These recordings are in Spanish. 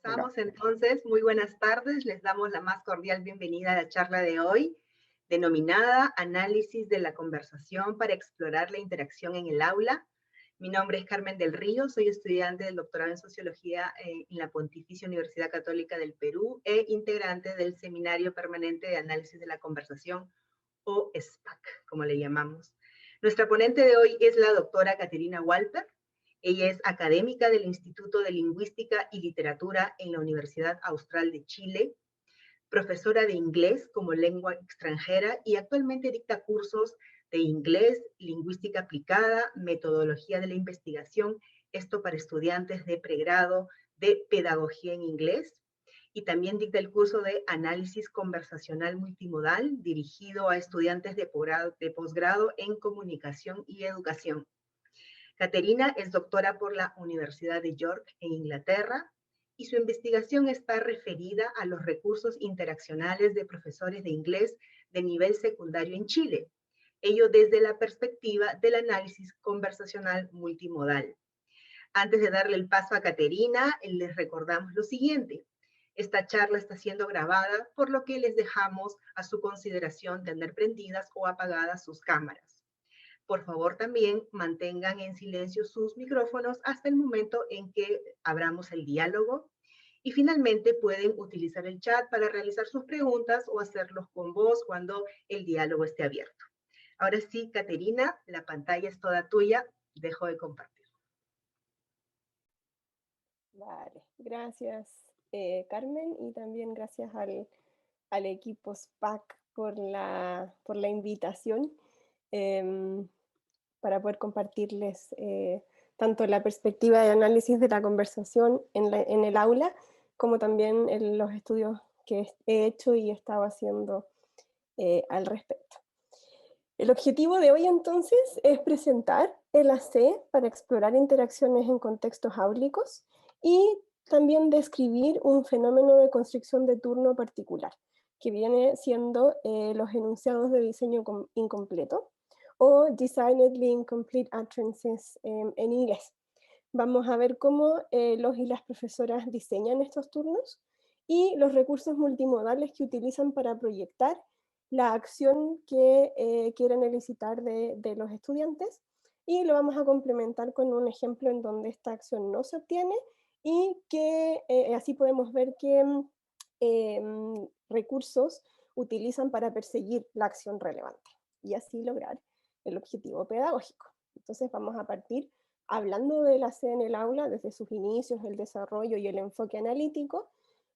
Hola. Comenzamos entonces. Muy buenas tardes. Les damos la más cordial bienvenida a la charla de hoy, denominada Análisis de la conversación para explorar la interacción en el aula. Mi nombre es Carmen del Río, soy estudiante del doctorado en Sociología en la Pontificia Universidad Católica del Perú e integrante del Seminario Permanente de Análisis de la Conversación, o SPAC, como le llamamos. Nuestra ponente de hoy es la doctora Caterina Walper. Ella es académica del Instituto de Lingüística y Literatura en la Universidad Austral de Chile, profesora de inglés como lengua extranjera y actualmente dicta cursos de inglés, lingüística aplicada, metodología de la investigación, esto para estudiantes de pregrado de pedagogía en inglés, y también dicta el curso de análisis conversacional multimodal dirigido a estudiantes de posgrado en comunicación y educación. Caterina es doctora por la Universidad de York en Inglaterra y su investigación está referida a los recursos interaccionales de profesores de inglés de nivel secundario en Chile, ello desde la perspectiva del análisis conversacional multimodal. Antes de darle el paso a Caterina, les recordamos lo siguiente. Esta charla está siendo grabada, por lo que les dejamos a su consideración tener prendidas o apagadas sus cámaras. Por favor, también mantengan en silencio sus micrófonos hasta el momento en que abramos el diálogo. Y finalmente pueden utilizar el chat para realizar sus preguntas o hacerlos con voz cuando el diálogo esté abierto. Ahora sí, Caterina, la pantalla es toda tuya. Dejo de compartir. Vale, gracias Carmen, y también gracias al equipo SPAC por la invitación, em, para poder compartirles tanto la perspectiva de análisis de la conversación en el aula, como también en los estudios que he hecho y he estado haciendo al respecto. El objetivo de hoy entonces es presentar el AC para explorar interacciones en contextos áulicos y también describir un fenómeno de constricción de turno particular, que viene siendo los enunciados de diseño incompleto, o Designedly Incomplete Utterances en inglés. Vamos a ver cómo los y las profesoras diseñan estos turnos y los recursos multimodales que utilizan para proyectar la acción que quieren elicitar de los estudiantes, y lo vamos a complementar con un ejemplo en donde esta acción no se obtiene y que así podemos ver qué recursos utilizan para perseguir la acción relevante y así lograr el objetivo pedagógico. Entonces vamos a partir hablando de la C en el aula desde sus inicios, el desarrollo y el enfoque analítico.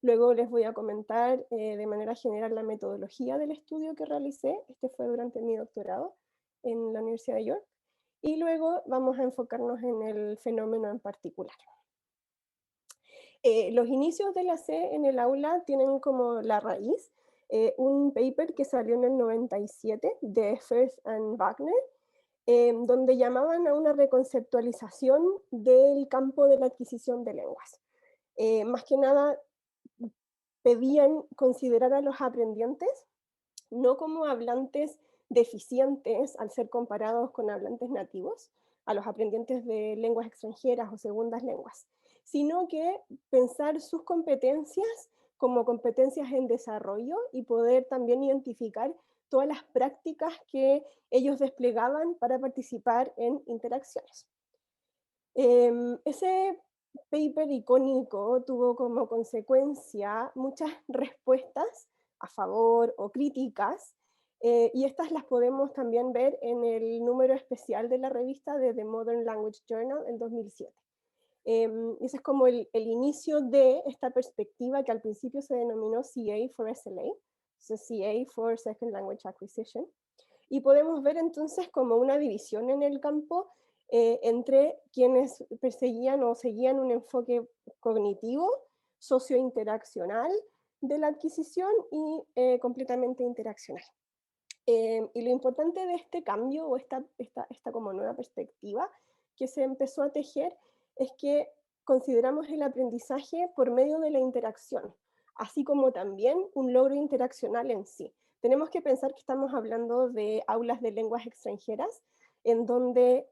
Luego les voy a comentar de manera general la metodología del estudio que realicé. Este fue durante mi doctorado en la Universidad de York. Y luego vamos a enfocarnos en el fenómeno en particular. Los inicios de la C en el aula tienen como la raíz un paper que salió en el 97 de Firth and Wagner, donde llamaban a una reconceptualización del campo de la adquisición de lenguas. Más que nada pedían considerar a los aprendientes no como hablantes deficientes al ser comparados con hablantes nativos, a los aprendientes de lenguas extranjeras o segundas lenguas, sino que pensar sus competencias como competencias en desarrollo y poder también identificar todas las prácticas que ellos desplegaban para participar en interacciones. Ese paper icónico tuvo como consecuencia muchas respuestas a favor o críticas, y estas las podemos también ver en el número especial de la revista de The Modern Language Journal en 2007. Ese es como el inicio de esta perspectiva que al principio se denominó CA for SLA, so CA for Second Language Acquisition, y podemos ver entonces como una división en el campo entre quienes perseguían o seguían un enfoque cognitivo, sociointeraccional de la adquisición y completamente interaccional. Y lo importante de este cambio o esta como nueva perspectiva que se empezó a tejer es que consideramos el aprendizaje por medio de la interacción, así como también un logro interaccional en sí. Tenemos que pensar que estamos hablando de aulas de lenguas extranjeras, en donde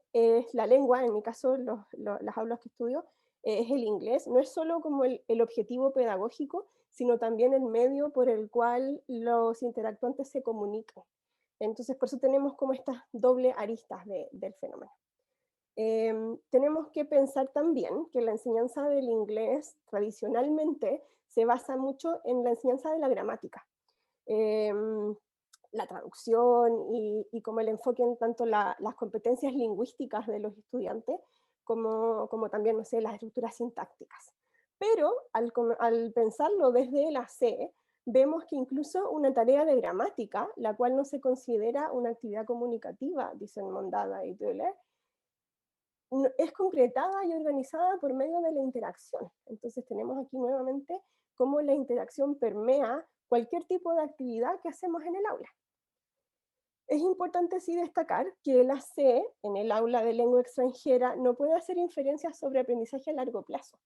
la lengua, en mi caso las aulas que estudio, es el inglés. No es solo como el objetivo pedagógico, sino también el medio por el cual los interactuantes se comunican. Entonces, por eso tenemos como estas doble aristas del fenómeno. Tenemos que pensar también que la enseñanza del inglés tradicionalmente se basa mucho en la enseñanza de la gramática. Em, la traducción y como el enfoque en tanto las competencias lingüísticas de los estudiantes como también, no sé, las estructuras sintácticas. Pero al pensarlo desde la C, vemos que incluso una tarea de gramática, la cual no se considera una actividad comunicativa, dicen Mondada y Döhler, es concretada y organizada por medio de la interacción. Entonces tenemos aquí nuevamente cómo la interacción permea cualquier tipo de actividad que hacemos en el aula. Es importante sí destacar que la C, en el aula de lengua extranjera, no puede hacer inferencias sobre aprendizaje a largo plazo.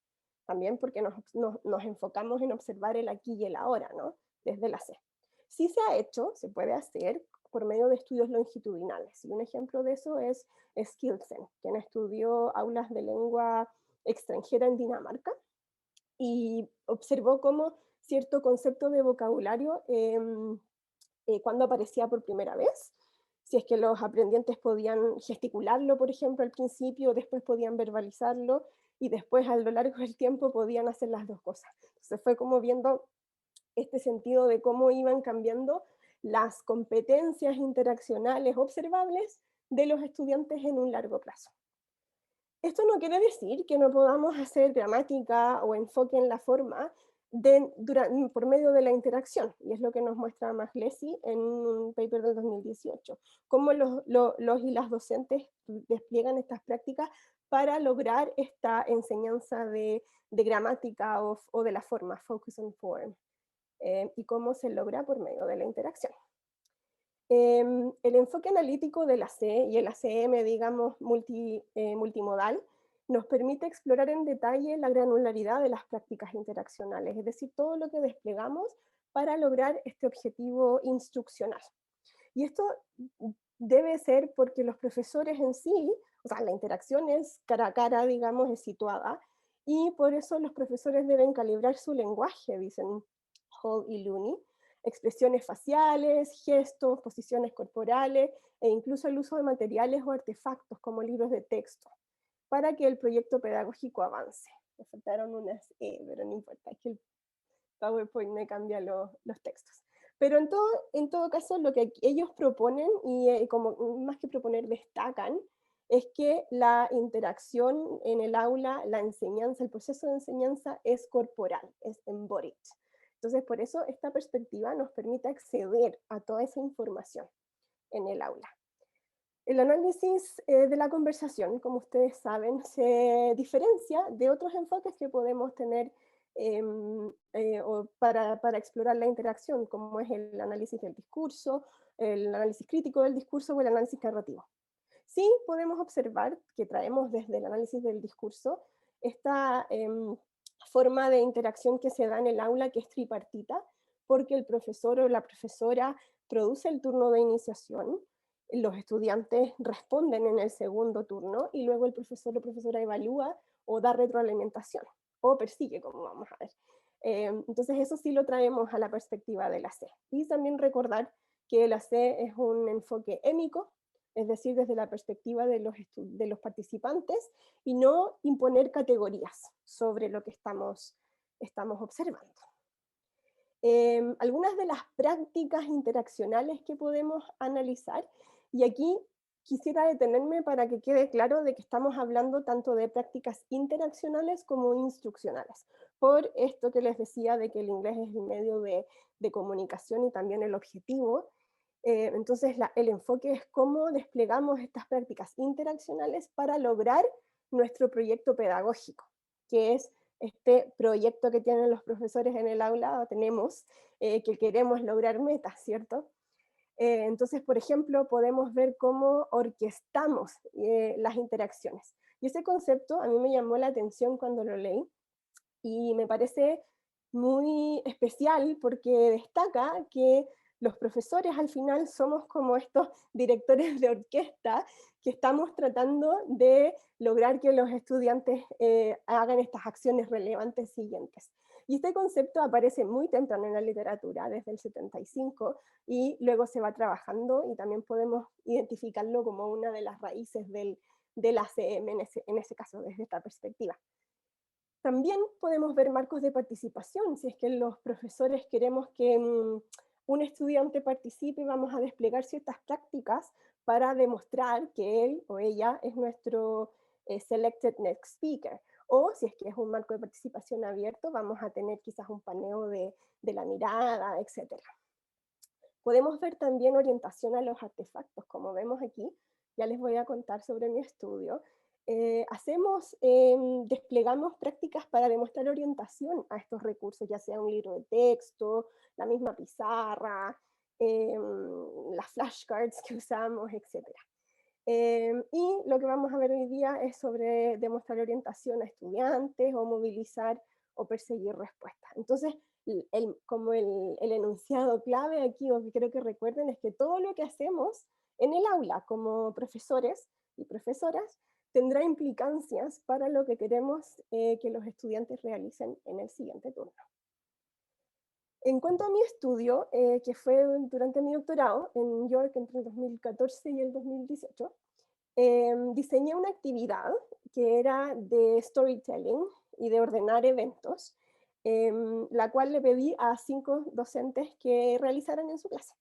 También porque nos enfocamos en observar el aquí y el ahora, ¿no? Desde la C. Sí se ha hecho, se puede hacer por medio de estudios longitudinales. Y un ejemplo de eso es Skilsen, quien estudió aulas de lengua extranjera en Dinamarca y observó cómo cierto concepto de vocabulario cuando aparecía por primera vez, si es que los aprendientes podían gesticularlo, por ejemplo, al principio, después podían verbalizarlo y después a lo largo del tiempo podían hacer las dos cosas. Entonces fue como viendo este sentido de cómo iban cambiando las competencias interaccionales observables de los estudiantes en un largo plazo. Esto no quiere decir que no podamos hacer gramática o enfoque en la forma por medio de la interacción, y es lo que nos muestra Maglesi en un paper del 2018, cómo los y las docentes despliegan estas prácticas para lograr esta enseñanza de gramática o de la forma, focus on form, y cómo se logra por medio de la interacción. El enfoque analítico de la C y el ACM, digamos, multimodal, nos permite explorar en detalle la granularidad de las prácticas interaccionales, es decir, todo lo que desplegamos para lograr este objetivo instruccional. Y esto debe ser porque los profesores en sí, o sea, la interacción es cara a cara, digamos, es situada, y por eso los profesores deben calibrar su lenguaje, dicen Hall y Looney, expresiones faciales, gestos, posiciones corporales e incluso el uso de materiales o artefactos como libros de texto para que el proyecto pedagógico avance. Me faltaron unas pero no importa, es que el PowerPoint me cambia los textos. Pero en todo caso, lo que ellos proponen, y como más que proponer, destacan, es que la interacción en el aula, la enseñanza, el proceso de enseñanza es corporal, es embodied. Entonces, por eso esta perspectiva nos permite acceder a toda esa información en el aula. El análisis de la conversación, como ustedes saben, se diferencia de otros enfoques que podemos tener para explorar la interacción, como es el análisis del discurso, el análisis crítico del discurso o el análisis narrativo. Sí podemos observar que traemos desde el análisis del discurso esta forma de interacción que se da en el aula, que es tripartita, porque el profesor o la profesora produce el turno de iniciación, los estudiantes responden en el segundo turno y luego el profesor o profesora evalúa o da retroalimentación o persigue, como vamos a ver. Entonces eso sí lo traemos a la perspectiva de la C. Y también recordar que la C es un enfoque émico, es decir, desde la perspectiva de los participantes, y no imponer categorías sobre lo que estamos observando. Algunas de las prácticas interaccionales que podemos analizar, y aquí quisiera detenerme para que quede claro de que estamos hablando tanto de prácticas interaccionales como instruccionales, por esto que les decía de que el inglés es el medio de comunicación y también el objetivo. Entonces el enfoque es cómo desplegamos estas prácticas interaccionales para lograr nuestro proyecto pedagógico, que es este proyecto que tienen los profesores en el aula, tenemos, que queremos lograr metas, ¿cierto? Entonces, por ejemplo, podemos ver cómo orquestamos las interacciones. Y ese concepto a mí me llamó la atención cuando lo leí y me parece muy especial porque destaca que Los profesores al final somos como estos directores de orquesta que estamos tratando de lograr que los estudiantes hagan estas acciones relevantes siguientes. Y este concepto aparece muy temprano en la literatura, desde el 75, y luego se va trabajando y también podemos identificarlo como una de las raíces del ACM en ese caso, desde esta perspectiva. También podemos ver marcos de participación, si es que los profesores queremos que un estudiante participe, vamos a desplegar ciertas prácticas para demostrar que él o ella es nuestro selected next speaker. O si es que es un marco de participación abierto, vamos a tener quizás un paneo de la mirada, etc. Podemos ver también orientación a los artefactos, como vemos aquí. Ya les voy a contar sobre mi estudio. Desplegamos prácticas para demostrar orientación a estos recursos, ya sea un libro de texto, la misma pizarra, las flashcards que usamos, etc. Y lo que vamos a ver hoy día es sobre demostrar orientación a estudiantes o movilizar o perseguir respuestas. Entonces, como el enunciado clave aquí, o que creo que recuerden, es que todo lo que hacemos en el aula como profesores y profesoras tendrá implicancias para lo que queremos que los estudiantes realicen en el siguiente turno. En cuanto a mi estudio, que fue durante mi doctorado en York entre el 2014 y el 2018, diseñé una actividad que era de storytelling y de ordenar eventos, la cual le pedí a 5 docentes que realizaran en su clase.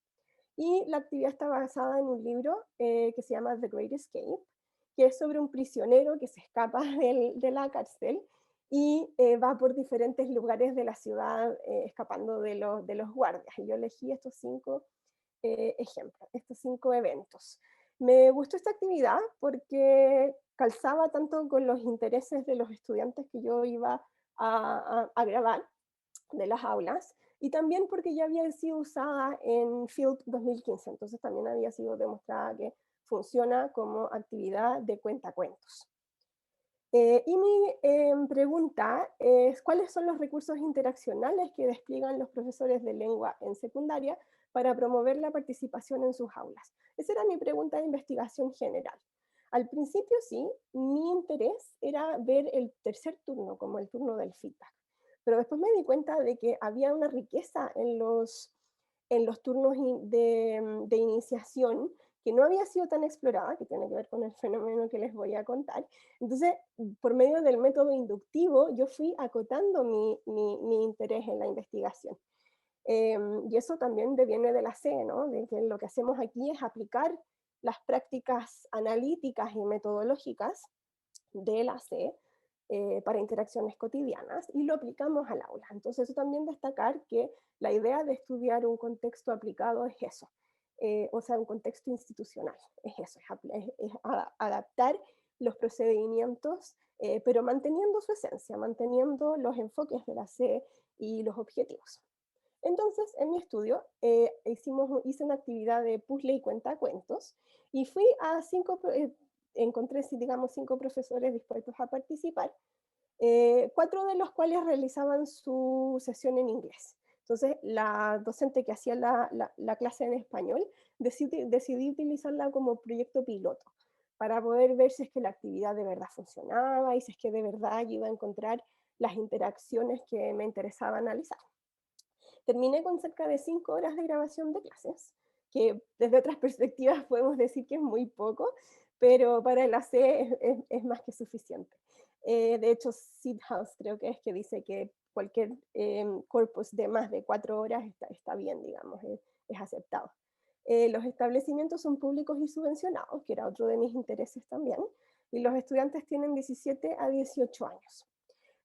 Y la actividad está basada en un libro que se llama The Great Escape, que es sobre un prisionero que se escapa de la cárcel y va por diferentes lugares de la ciudad escapando de los guardias. Y yo elegí estos 5 ejemplos, estos 5 eventos. Me gustó esta actividad porque calzaba tanto con los intereses de los estudiantes que yo iba a grabar de las aulas, y también porque ya había sido usada en Field 2015, entonces también había sido demostrada que funciona como actividad de cuentacuentos. Y mi pregunta es, ¿cuáles son los recursos interaccionales que despliegan los profesores de lengua en secundaria para promover la participación en sus aulas? Esa era mi pregunta de investigación general. Al principio sí, mi interés era ver el tercer turno como el turno del feedback, pero después me di cuenta de que había una riqueza en los turnos de iniciación que no había sido tan explorada, que tiene que ver con el fenómeno que les voy a contar. Entonces, por medio del método inductivo, yo fui acotando mi interés en la investigación. Y eso también deviene de la C, ¿no? De que lo que hacemos aquí es aplicar las prácticas analíticas y metodológicas de la C para interacciones cotidianas y lo aplicamos al aula. Entonces, eso también destacar que la idea de estudiar un contexto aplicado es eso, o sea, un contexto institucional, es eso, es adaptar los procedimientos, pero manteniendo su esencia, manteniendo los enfoques de la C y los objetivos. Entonces, en mi estudio hice una actividad de puzzle y cuentacuentos y fui a encontré, digamos, 5 profesores dispuestos a participar, 4 de los cuales realizaban su sesión en inglés. Entonces, la docente que hacía la clase en español decidí utilizarla como proyecto piloto para poder ver si es que la actividad de verdad funcionaba y si es que de verdad yo iba a encontrar las interacciones que me interesaba analizar. Terminé con cerca de 5 horas de grabación de clases, que desde otras perspectivas podemos decir que es muy poco, pero para el AC es más que suficiente. De hecho, Sid House creo que es que dice que cualquier corpus de más de 4 horas está bien, digamos, es aceptado. Los establecimientos son públicos y subvencionados, que era otro de mis intereses también, y los estudiantes tienen 17 a 18 años.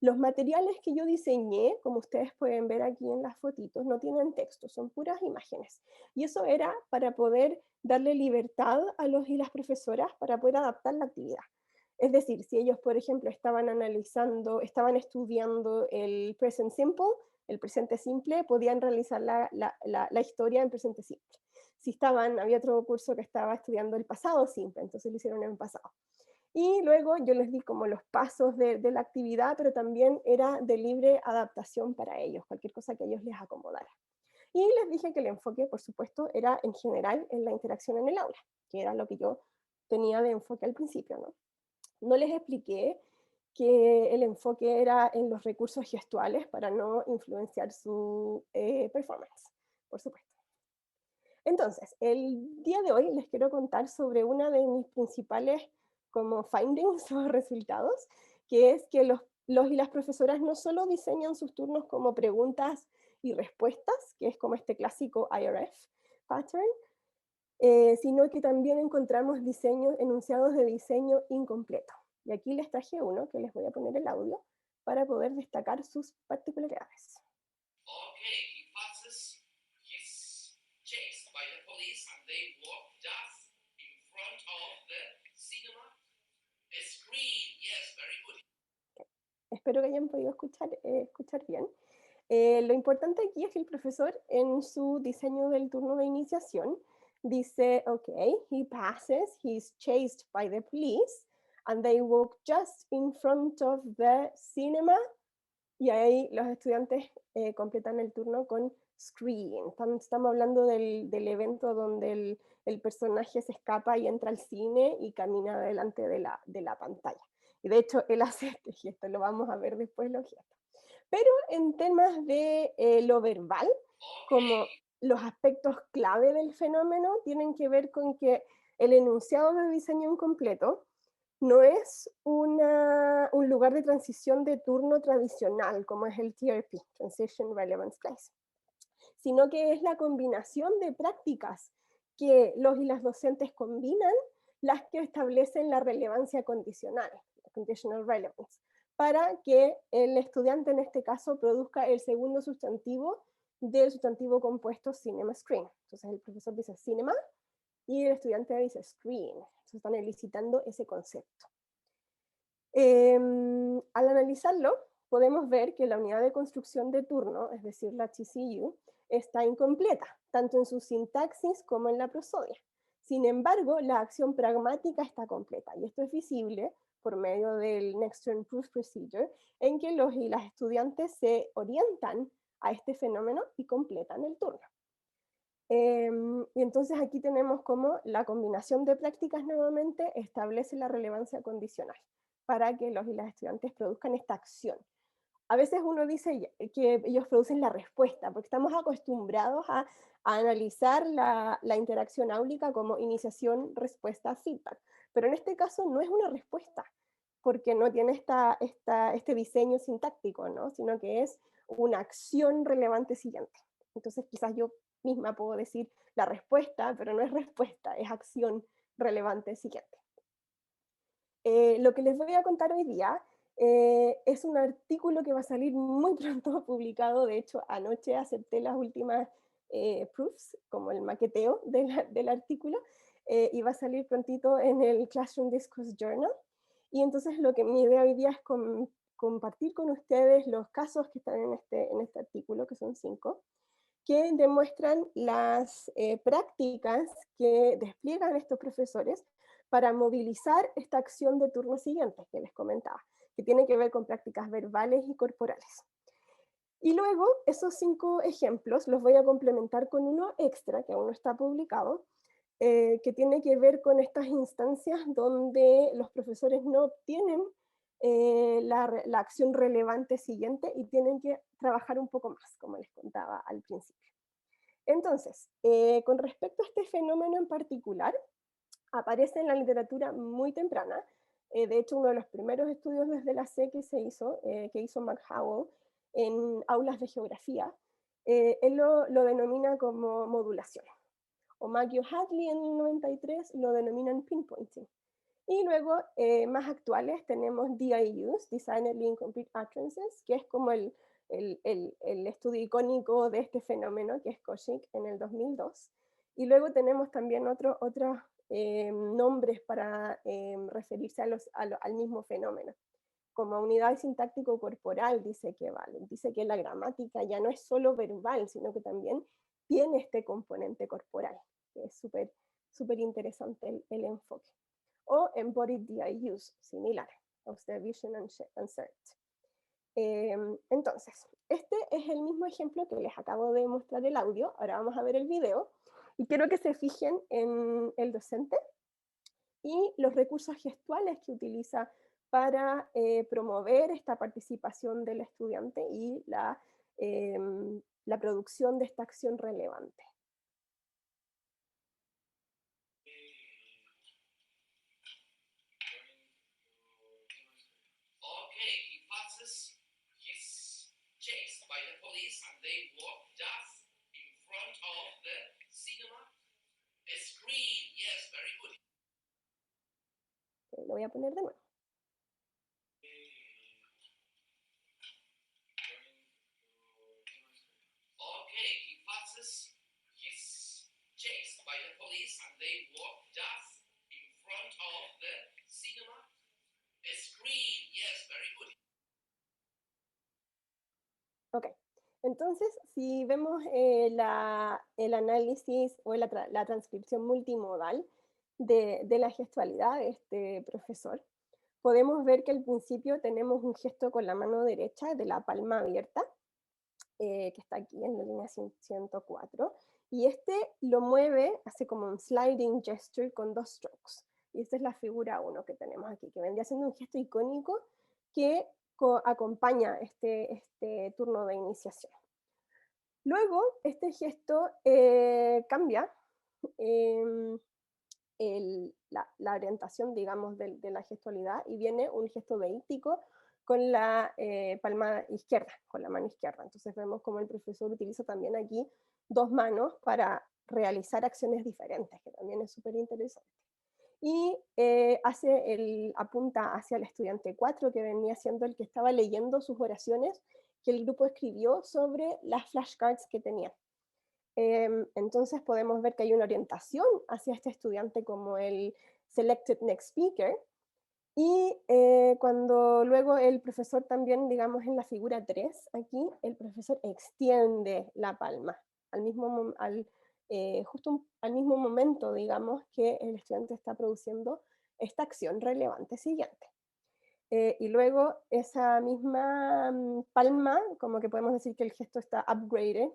Los materiales que yo diseñé, como ustedes pueden ver aquí en las fotitos, no tienen texto, son puras imágenes. Y eso era para poder darle libertad a los y las profesoras para poder adaptar la actividad. Es decir, si ellos, por ejemplo, estaban estudiando el present simple, el presente simple, podían realizar la historia en presente simple. Si había otro curso que estaba estudiando el pasado simple, entonces lo hicieron en pasado. Y luego yo les di como los pasos de la actividad, pero también era de libre adaptación para ellos, cualquier cosa que a ellos les acomodara. Y les dije que el enfoque, por supuesto, era en general en la interacción en el aula, que era lo que yo tenía de enfoque al principio, ¿no? No les expliqué que el enfoque era en los recursos gestuales para no influenciar su performance, por supuesto. Entonces, el día de hoy les quiero contar sobre una de mis principales como findings o resultados, que es que los y las profesoras no solo diseñan sus turnos como preguntas y respuestas, que es como este clásico IRF pattern, sino que también encontramos diseños, enunciados de diseño incompleto. Y aquí les traje uno que les voy a poner el audio para poder destacar sus particularidades. Okay, he passes, he's chased by the police and they walk just in front of the cinema screen. Yes, very good. Espero que hayan podido escuchar bien. Lo importante aquí es que el profesor en su diseño del turno de iniciación dice, ok, he passes, he's chased by the police, and they walk just in front of the cinema, y ahí los estudiantes completan el turno con screen. Estamos hablando del evento donde el personaje se escapa y entra al cine y camina delante de la pantalla. Y de hecho, él hace este gesto, lo vamos a ver después los gestos. Pero en temas de lo verbal, como los aspectos clave del fenómeno tienen que ver con que el enunciado de diseño incompleto no es un lugar de transición de turno tradicional, como es el TRP, Transition Relevance Place, sino que es la combinación de prácticas que los y las docentes combinan las que establecen la relevancia condicional, conditional relevance, para que el estudiante en este caso produzca el segundo sustantivo del sustantivo compuesto cinema screen. Entonces el profesor dice cinema y el estudiante dice screen. Entonces están elicitando ese concepto. Al analizarlo, podemos ver que la unidad de construcción de turno, es decir, la TCU, está incompleta, tanto en su sintaxis como en la prosodia. Sin embargo, la acción pragmática está completa, y esto es visible por medio del Next Turn Proof Procedure, en que los y las estudiantes se orientan a este fenómeno y completan el turno. Y entonces aquí tenemos como la combinación de prácticas nuevamente establece la relevancia condicional para que los y las estudiantes produzcan esta acción. A veces uno dice que ellos producen la respuesta, porque estamos acostumbrados a analizar la interacción áulica como iniciación, respuesta, feedback. Pero en este caso no es una respuesta, porque no tiene este diseño sintáctico, ¿no? Sino que es una acción relevante siguiente. Entonces quizás yo misma puedo decir la respuesta, pero no es respuesta, es acción relevante siguiente. Lo que les voy a contar hoy día es un artículo que va a salir muy pronto publicado. De hecho, anoche acepté las últimas proofs, como el maqueteo del artículo, y va a salir prontito en el Classroom Discourse Journal. Y entonces mi idea hoy día es compartir con ustedes los casos que están en este artículo, que son 5, que demuestran las prácticas que despliegan estos profesores para movilizar esta acción de turno siguiente que les comentaba, que tiene que ver con prácticas verbales y corporales. Y luego, esos 5 ejemplos los voy a complementar con uno extra, que aún no está publicado, que tiene que ver con estas instancias donde los profesores no obtienen la acción relevante siguiente y tienen que trabajar un poco más, como les contaba al principio. Entonces, con respecto a este fenómeno en particular, aparece en la literatura muy temprana. De hecho, uno de los primeros estudios desde la C que hizo McHowell en aulas de geografía, él lo denomina como modulación. O Maggio Hadley en el 93 lo denominan pinpointing. Y luego, más actuales, tenemos DIUs, Designedly Incomplete Utterances, que es como el estudio icónico de este fenómeno, que es Koshik en el 2002. Y luego tenemos también otros nombres para referirse al mismo fenómeno. Como unidad sintáctico corporal dice que vale. Dice que la gramática ya no es solo verbal, sino que también tiene este componente corporal, que es súper interesante el enfoque. O embodied DIUs, similar, observation and search. Entonces, este es el mismo ejemplo que les acabo de mostrar el audio. Ahora vamos a ver el video. Y quiero que se fijen en el docente y los recursos gestuales que utiliza para promover esta participación del estudiante y la producción de esta acción relevante. Okay, he passes, he's chased by the police and they walk just in front of the cinema screen. Yes, very good. Lo voy a poner de nuevo. Okay, he passes, he's chased by the police and they walk just in front of the cinema screen. Yes, very good. Ok, entonces si vemos el análisis o la transcripción multimodal de la gestualidad de este profesor, podemos ver que al principio tenemos un gesto con la mano derecha de la palma abierta, que está aquí en la línea 104, y este lo mueve, hace como un sliding gesture con 2 strokes. Y esta es la figura 1 que tenemos aquí, que vendría siendo un gesto icónico que acompaña este turno de iniciación. Luego, este gesto cambia la orientación, digamos, de la gestualidad y viene un gesto deíctico con la palma izquierda, con la mano izquierda. Entonces vemos como el profesor utiliza también aquí 2 manos para realizar acciones diferentes, que también es súper interesante. Y apunta hacia el estudiante 4, que venía siendo el que estaba leyendo sus oraciones que el grupo escribió sobre las flashcards que tenían. Entonces podemos ver que hay una orientación hacia este estudiante como el Selected Next Speaker, y cuando luego el profesor también, digamos en la figura 3, aquí el profesor extiende la palma, justo al mismo momento, digamos, que el estudiante está produciendo esta acción relevante siguiente. Y luego esa misma palma, como que podemos decir que el gesto está upgraded,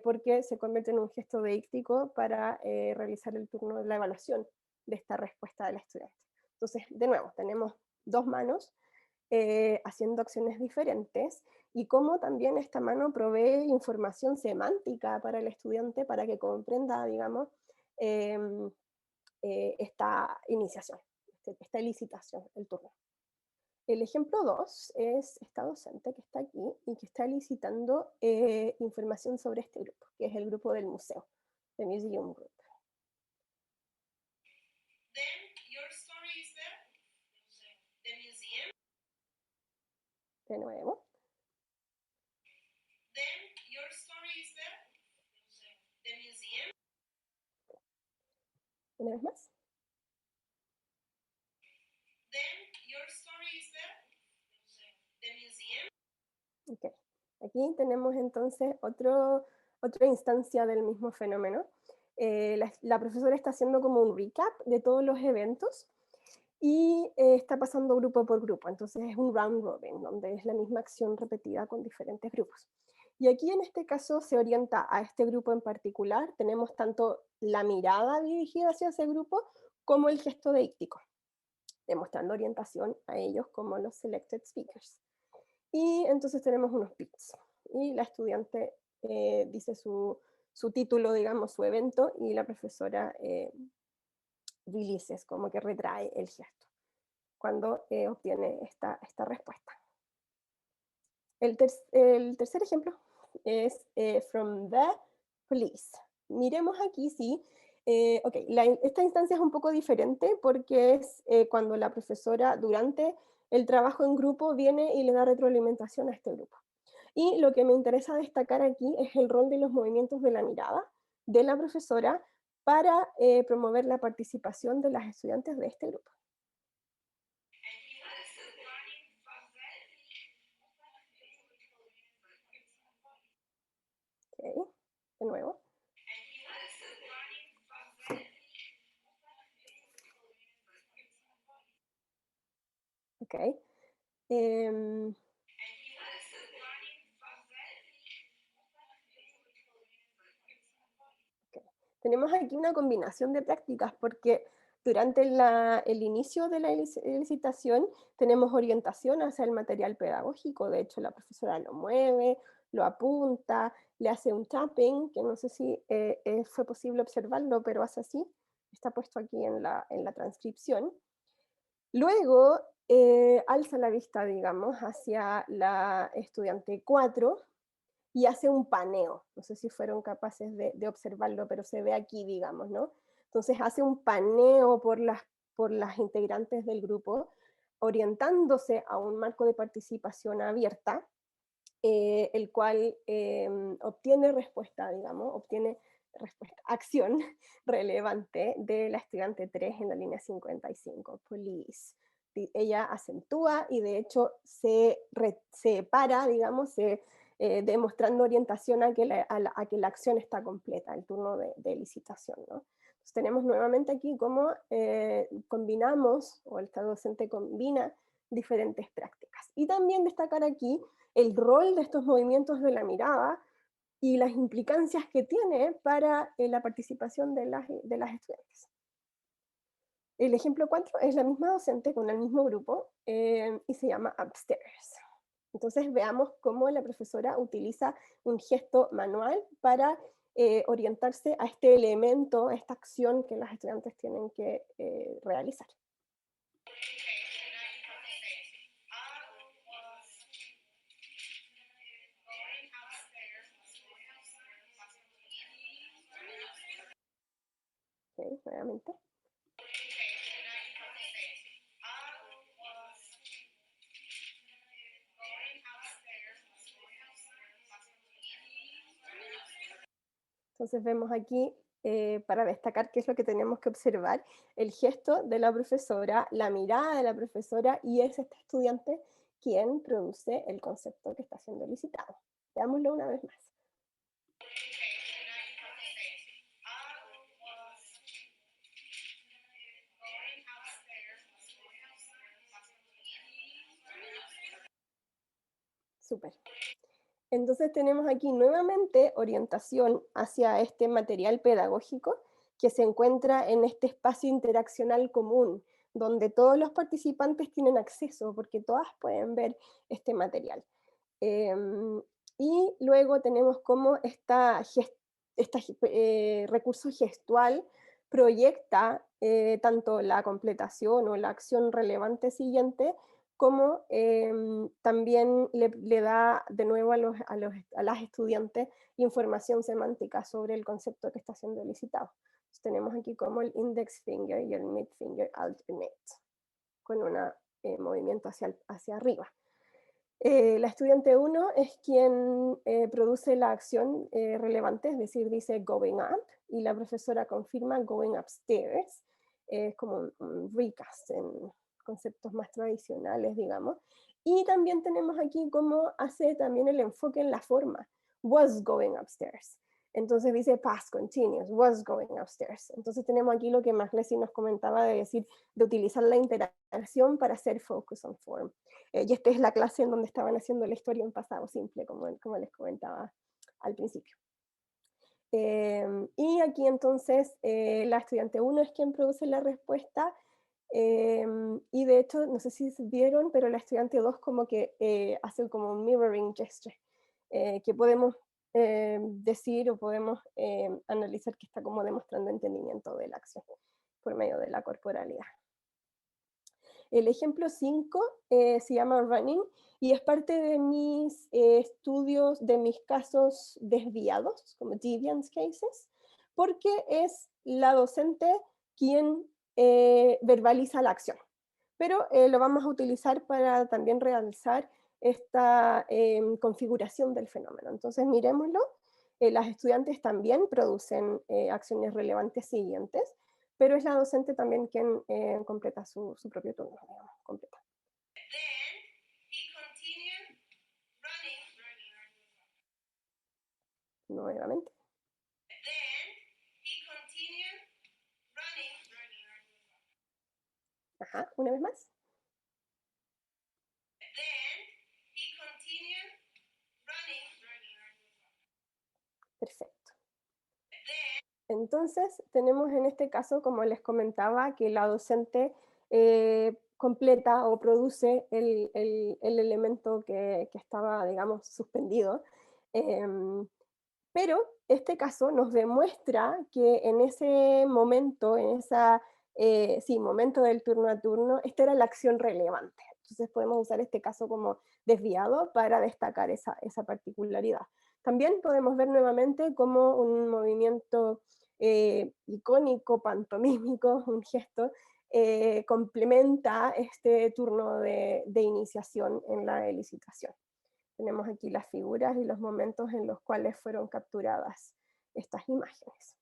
porque se convierte en un gesto deíctico para realizar el turno de la evaluación de esta respuesta del estudiante. Entonces, de nuevo, tenemos 2 manos haciendo acciones diferentes, y cómo también esta mano provee información semántica para el estudiante para que comprenda, digamos, esta iniciación, esta elicitación, el turno. El ejemplo 2 es esta docente que está aquí y que está elicitando información sobre este grupo, que es el grupo del museo, the Museum Group. Then your story is the museum. De nuevo. Then your story is the museum. Una vez más. Then your story is the museum. Okay. Aquí tenemos entonces otra instancia del mismo fenómeno. La profesora está haciendo como un recap de todos los eventos y está pasando grupo por grupo. Entonces es un round robin, donde es la misma acción repetida con diferentes grupos. Y aquí en este caso se orienta a este grupo en particular. Tenemos tanto la mirada dirigida hacia ese grupo como el gesto deíctico, demostrando orientación a ellos como los selected speakers. Y entonces tenemos unos pits. Y la estudiante dice su título, digamos, su evento, y la profesora releases, como que retrae el gesto, cuando obtiene esta respuesta. El tercer ejemplo es from the police. Miremos aquí, sí. Esta instancia es un poco diferente porque es cuando la profesora durante el trabajo en grupo viene y le da retroalimentación a este grupo. Y lo que me interesa destacar aquí es el rol de los movimientos de la mirada de la profesora para promover la participación de las estudiantes de este grupo. Okay. De nuevo. Ok. Tenemos aquí una combinación de prácticas porque durante el inicio de la licitación tenemos orientación hacia el material pedagógico, de hecho la profesora lo mueve, lo apunta, le hace un tapping, que no sé si fue posible observarlo, pero hace así, está puesto aquí en la transcripción. Luego alza la vista, digamos, hacia la estudiante 4 y hace un paneo. No sé si fueron capaces de observarlo, pero se ve aquí, digamos, ¿no? Entonces hace un paneo por las integrantes del grupo, orientándose a un marco de participación abierta, el cual obtiene respuesta, digamos, obtiene respuesta, acción relevante de la estudiante 3 en la línea 55, police. Ella acentúa y de hecho se para, digamos, demostrando orientación a que la acción está completa, el turno de licitación, ¿no? Entonces tenemos nuevamente aquí cómo combinamos, o el Estado docente combina diferentes prácticas. Y también destacar aquí el rol de estos movimientos de la mirada y las implicancias que tiene para la participación de las estudiantes. El ejemplo 4 es la misma docente con el mismo grupo y se llama Upstairs. Entonces veamos cómo la profesora utiliza un gesto manual para orientarse a este elemento, a esta acción que las estudiantes tienen que realizar. Okay, nuevamente. Entonces vemos aquí, para destacar qué es lo que tenemos que observar, el gesto de la profesora, la mirada de la profesora, y es este estudiante quien produce el concepto que está siendo licitado. Veámoslo una vez más. Súper. Entonces tenemos aquí nuevamente orientación hacia este material pedagógico que se encuentra en este espacio interaccional común, donde todos los participantes tienen acceso, porque todas pueden ver este material. Y luego tenemos cómo este recurso gestual proyecta tanto la completación o la acción relevante siguiente, como también le da de nuevo a las estudiantes información semántica sobre el concepto que está siendo licitado. Entonces, tenemos aquí como el index finger y el mid finger alternate, con un movimiento hacia arriba. La estudiante 1 es quien produce la acción relevante, es decir, dice going up, y la profesora confirma going upstairs. Es como un recast en conceptos más tradicionales, digamos. Y también tenemos aquí cómo hace también el enfoque en la forma. Was going upstairs. Entonces dice past continuous, was going upstairs. Entonces tenemos aquí lo que Maglesi nos comentaba de decir, de utilizar la interacción para hacer focus on form. Y esta es la clase en donde estaban haciendo la historia en pasado simple, como les comentaba al principio. Y aquí entonces la estudiante 1 es quien produce la respuesta, y de hecho, no sé si vieron, pero la estudiante 2 como que hace como un mirroring gesture, que podemos decir o podemos analizar que está como demostrando entendimiento de la acción por medio de la corporalidad. El ejemplo 5 se llama Running y es parte de mis estudios, de mis casos desviados, como deviance cases, porque es la docente quien verbaliza la acción. Pero lo vamos a utilizar para también realizar esta configuración del fenómeno. Entonces miremoslo. Las estudiantes también producen acciones relevantes siguientes, pero es la docente también quien completa su propio turno, digamos, completa. Nuevamente. Ajá, una vez más. Perfecto. Entonces, tenemos en este caso, como les comentaba, que la docente completa o produce el elemento que estaba, digamos, suspendido. Pero este caso nos demuestra que en ese momento, en esa, sí, momento del turno a turno, esta era la acción relevante. Entonces podemos usar este caso como desviado para destacar esa particularidad. También podemos ver nuevamente como un movimiento icónico, pantomímico, un gesto, complementa este turno de iniciación en la licitación. Tenemos aquí las figuras y los momentos en los cuales fueron capturadas estas imágenes.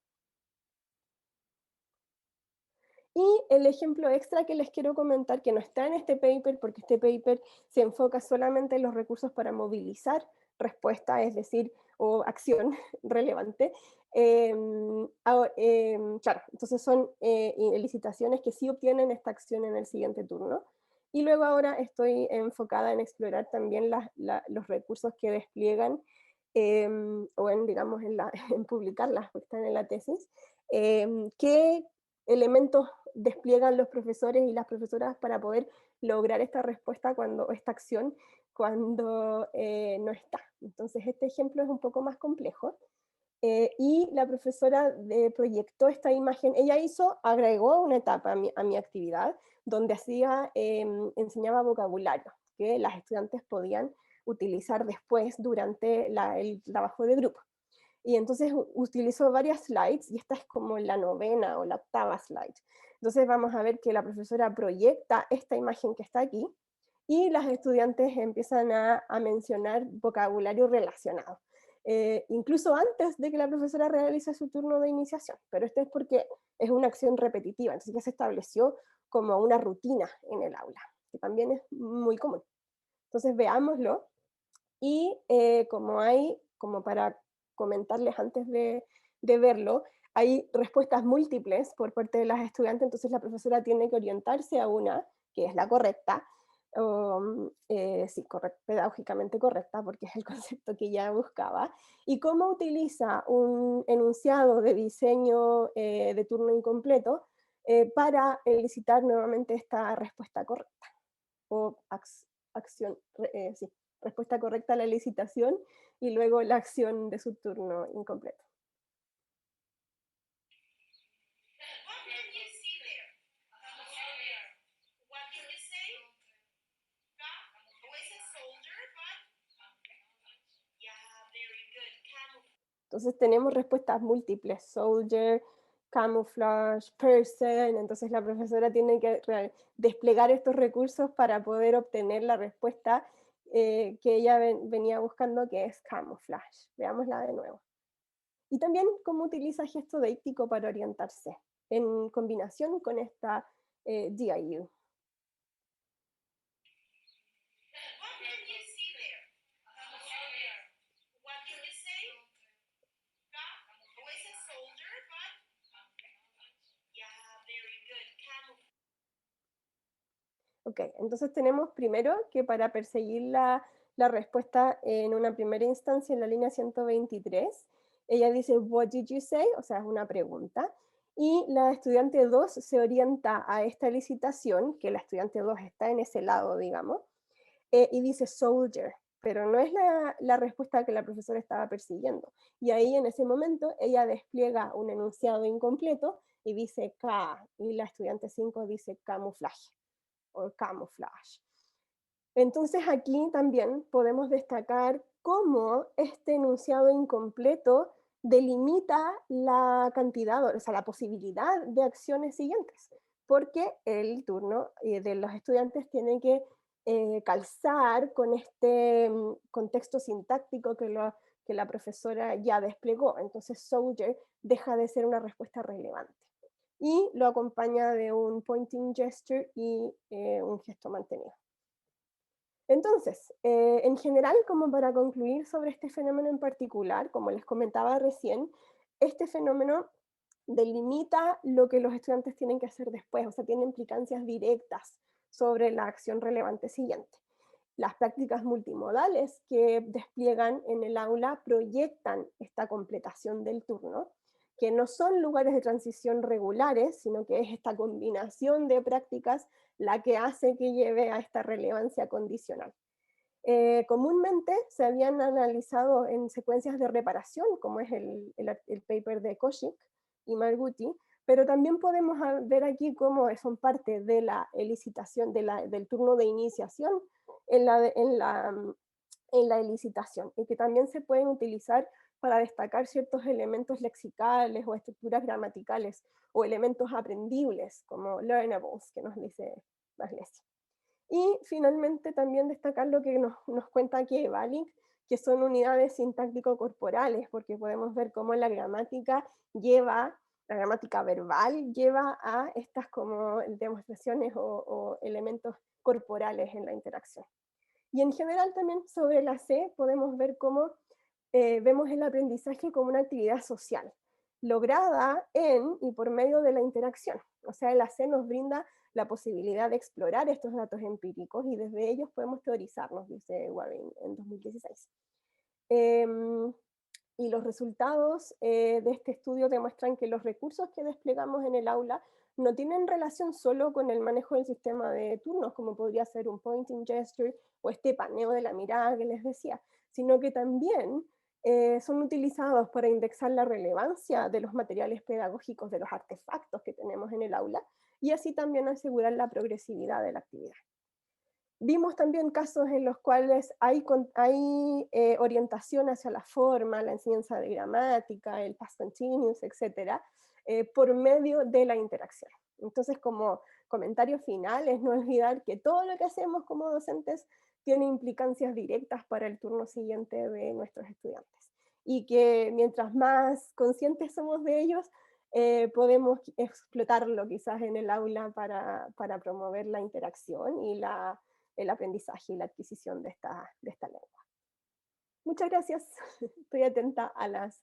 Y el ejemplo extra que les quiero comentar, que no está en este paper, porque este paper se enfoca solamente en los recursos para movilizar respuesta, es decir, o acción relevante. Claro, entonces son licitaciones que sí obtienen esta acción en el siguiente turno. Y luego ahora estoy enfocada en explorar también los recursos que despliegan, o en, digamos, en publicarlas, porque están en la tesis, qué elementos despliegan los profesores y las profesoras para poder lograr esta respuesta esta acción cuando no está. Entonces este ejemplo es un poco más complejo. Y la profesora proyectó esta imagen, ella agregó una etapa a mi actividad, donde enseñaba vocabulario, que las estudiantes podían utilizar después durante el trabajo de grupo. Y entonces utilizó varias slides, y esta es como la 9ª o la 8ª slide. Entonces vamos a ver que la profesora proyecta esta imagen que está aquí, y las estudiantes empiezan a mencionar vocabulario relacionado. Incluso antes de que la profesora realice su turno de iniciación, pero esto es porque es una acción repetitiva, entonces ya se estableció como una rutina en el aula, que también es muy común. Entonces veámoslo, y como para comentarles antes de verlo, hay respuestas múltiples por parte de las estudiantes, entonces la profesora tiene que orientarse a una, que es la correcta, sí, pedagógicamente correcta, porque es el concepto que ella buscaba, y cómo utiliza un enunciado de diseño de turno incompleto para elicitar nuevamente esta respuesta correcta, o acción, sí, respuesta correcta a la licitación, y luego la acción de su turno incompleto. What can you see there? What can you say? Who is a soldier, but yeah, very good. Entonces tenemos respuestas múltiples: soldier, camouflage, person. Entonces la profesora tiene que desplegar estos recursos para poder obtener la respuesta que ella venía buscando, que es camouflage. Veámosla de nuevo. Y también cómo utiliza gesto deíctico para orientarse, en combinación con esta DIU. What can you see there? What can you say? Who is a soldier, but yeah, very good. Ok, entonces tenemos primero que para perseguir la respuesta en una primera instancia en la línea 123, ella dice, what did you say? O sea, es una pregunta. Y la estudiante 2 se orienta a esta licitación, que la estudiante 2 está en ese lado, digamos, y dice soldier, pero no es la respuesta que la profesora estaba persiguiendo. Y ahí en ese momento ella despliega un enunciado incompleto y dice K, y la estudiante 5 dice camuflaje o camouflage. Entonces aquí también podemos destacar cómo este enunciado incompleto delimita la cantidad, o sea, la posibilidad de acciones siguientes, porque el turno de los estudiantes tiene que calzar con este contexto sintáctico que la profesora ya desplegó. Entonces soldier deja de ser una respuesta relevante, y lo acompaña de un pointing gesture y un gesto mantenido. Entonces, en general, como para concluir sobre este fenómeno en particular, como les comentaba recién, este fenómeno delimita lo que los estudiantes tienen que hacer después, o sea, tiene implicancias directas sobre la acción relevante siguiente. Las prácticas multimodales que despliegan en el aula proyectan esta completación del turno, que no son lugares de transición regulares, sino que es esta combinación de prácticas la que hace que lleve a esta relevancia condicional. Comúnmente se habían analizado en secuencias de reparación, como es el paper de Koshik y Margutti, pero también podemos ver aquí cómo son parte de la elicitación, del turno de iniciación en la elicitación, y que también se pueden utilizar para destacar ciertos elementos lexicales o estructuras gramaticales, o elementos aprendibles, como learnables, que nos dice Baglesi. Y finalmente también destacar lo que nos cuenta aquí Evalik, que son unidades sintáctico-corporales, porque podemos ver cómo la gramática verbal lleva a estas como demostraciones o elementos corporales en la interacción. Y en general también sobre la C podemos ver cómo vemos el aprendizaje como una actividad social, lograda en y por medio de la interacción. O sea, el AC nos brinda la posibilidad de explorar estos datos empíricos y desde ellos podemos teorizarlos, dice Warren en 2016. Y los resultados de este estudio demuestran que los recursos que desplegamos en el aula no tienen relación solo con el manejo del sistema de turnos, como podría ser un pointing gesture o este paneo de la mirada que les decía, sino que también son utilizados para indexar la relevancia de los materiales pedagógicos, de los artefactos que tenemos en el aula, y así también asegurar la progresividad de la actividad. Vimos también casos en los cuales hay orientación hacia la forma, la enseñanza de gramática, el past continuous, etc., por medio de la interacción. Entonces, como comentario final, es no olvidar que todo lo que hacemos como docentes tiene implicancias directas para el turno siguiente de nuestros estudiantes. Y que mientras más conscientes somos de ellos, podemos explotarlo quizás en el aula para promover la interacción y el aprendizaje y la adquisición de esta lengua. Muchas gracias. Estoy atenta a las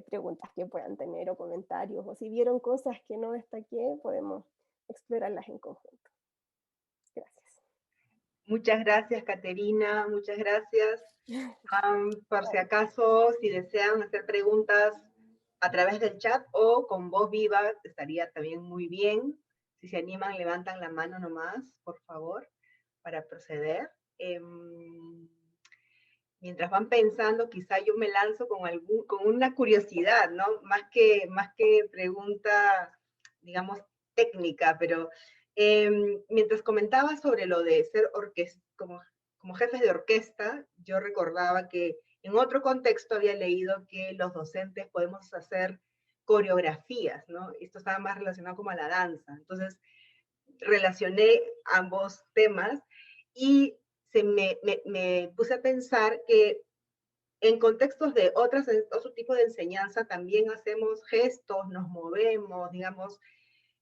preguntas que puedan tener o comentarios, o si vieron cosas que no destaqué, podemos explorarlas en conjunto. Gracias. Muchas gracias, Caterina. Muchas gracias. Por si acaso, si desean hacer preguntas a través del chat o con voz viva, estaría también muy bien. Si se animan, levantan la mano nomás, por favor, para proceder. Mientras van pensando, quizá yo me lanzo con una curiosidad, ¿no? Más que pregunta, digamos, técnica, pero mientras comentaba sobre lo de ser como jefes de orquesta, yo recordaba que en otro contexto había leído que los docentes podemos hacer coreografías, ¿no? Esto estaba más relacionado como a la danza. Entonces, relacioné ambos temas y me puse a pensar que en contextos de otro tipo de enseñanza también hacemos gestos, nos movemos, digamos.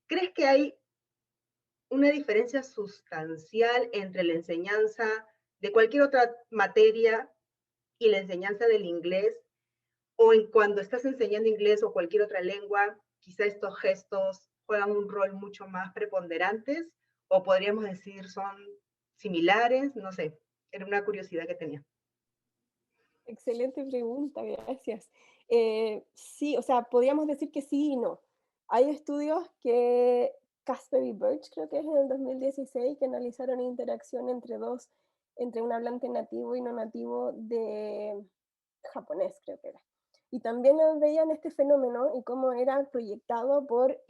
¿Crees que hay una diferencia sustancial entre la enseñanza de cualquier otra materia y la enseñanza del inglés? O cuando estás enseñando inglés o cualquier otra lengua, quizá estos gestos juegan un rol mucho más preponderantes, o podríamos decir son similares, no sé, era una curiosidad que tenía. Excelente pregunta, gracias. Sí, o sea, podríamos decir que sí y no. Hay estudios que Casper y Birch, creo que es en el 2016, que analizaron interacción entre un hablante nativo y no nativo de japonés, creo que era. Y también veían este fenómeno y cómo era proyectado por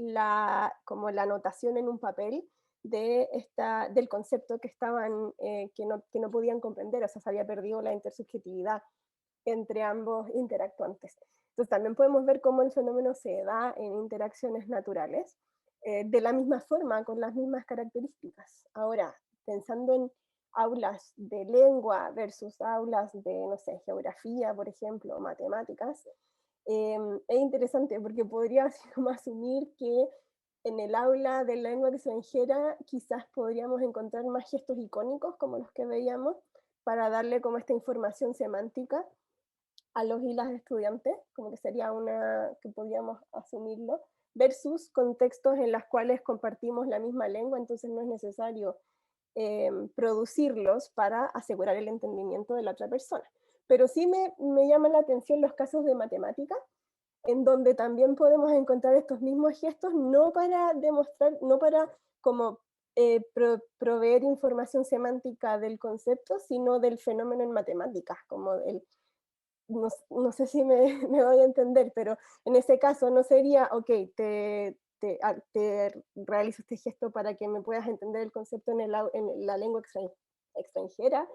como la anotación en un papel del concepto que que no podían comprender, o sea, se había perdido la intersubjetividad entre ambos interactuantes. Entonces también podemos ver cómo el fenómeno se da en interacciones naturales, de la misma forma, con las mismas características. Ahora, pensando en aulas de lengua versus aulas de, no sé, geografía, por ejemplo, o matemáticas, es interesante porque podría así como asumir que en el aula de lengua extranjera quizás podríamos encontrar más gestos icónicos como los que veíamos para darle como esta información semántica a los y las estudiantes, como que sería una que podríamos asumirlo, versus contextos en los cuales compartimos la misma lengua, entonces no es necesario producirlos para asegurar el entendimiento de la otra persona. Pero sí me llaman la atención los casos de matemática, en donde también podemos encontrar estos mismos gestos, no para demostrar, no para como proveer información semántica del concepto, sino del fenómeno en matemáticas, como no sé si me, me doy a entender, pero en ese caso no sería, ok, te realizo este gesto para que me puedas entender el concepto en la lengua extranjera,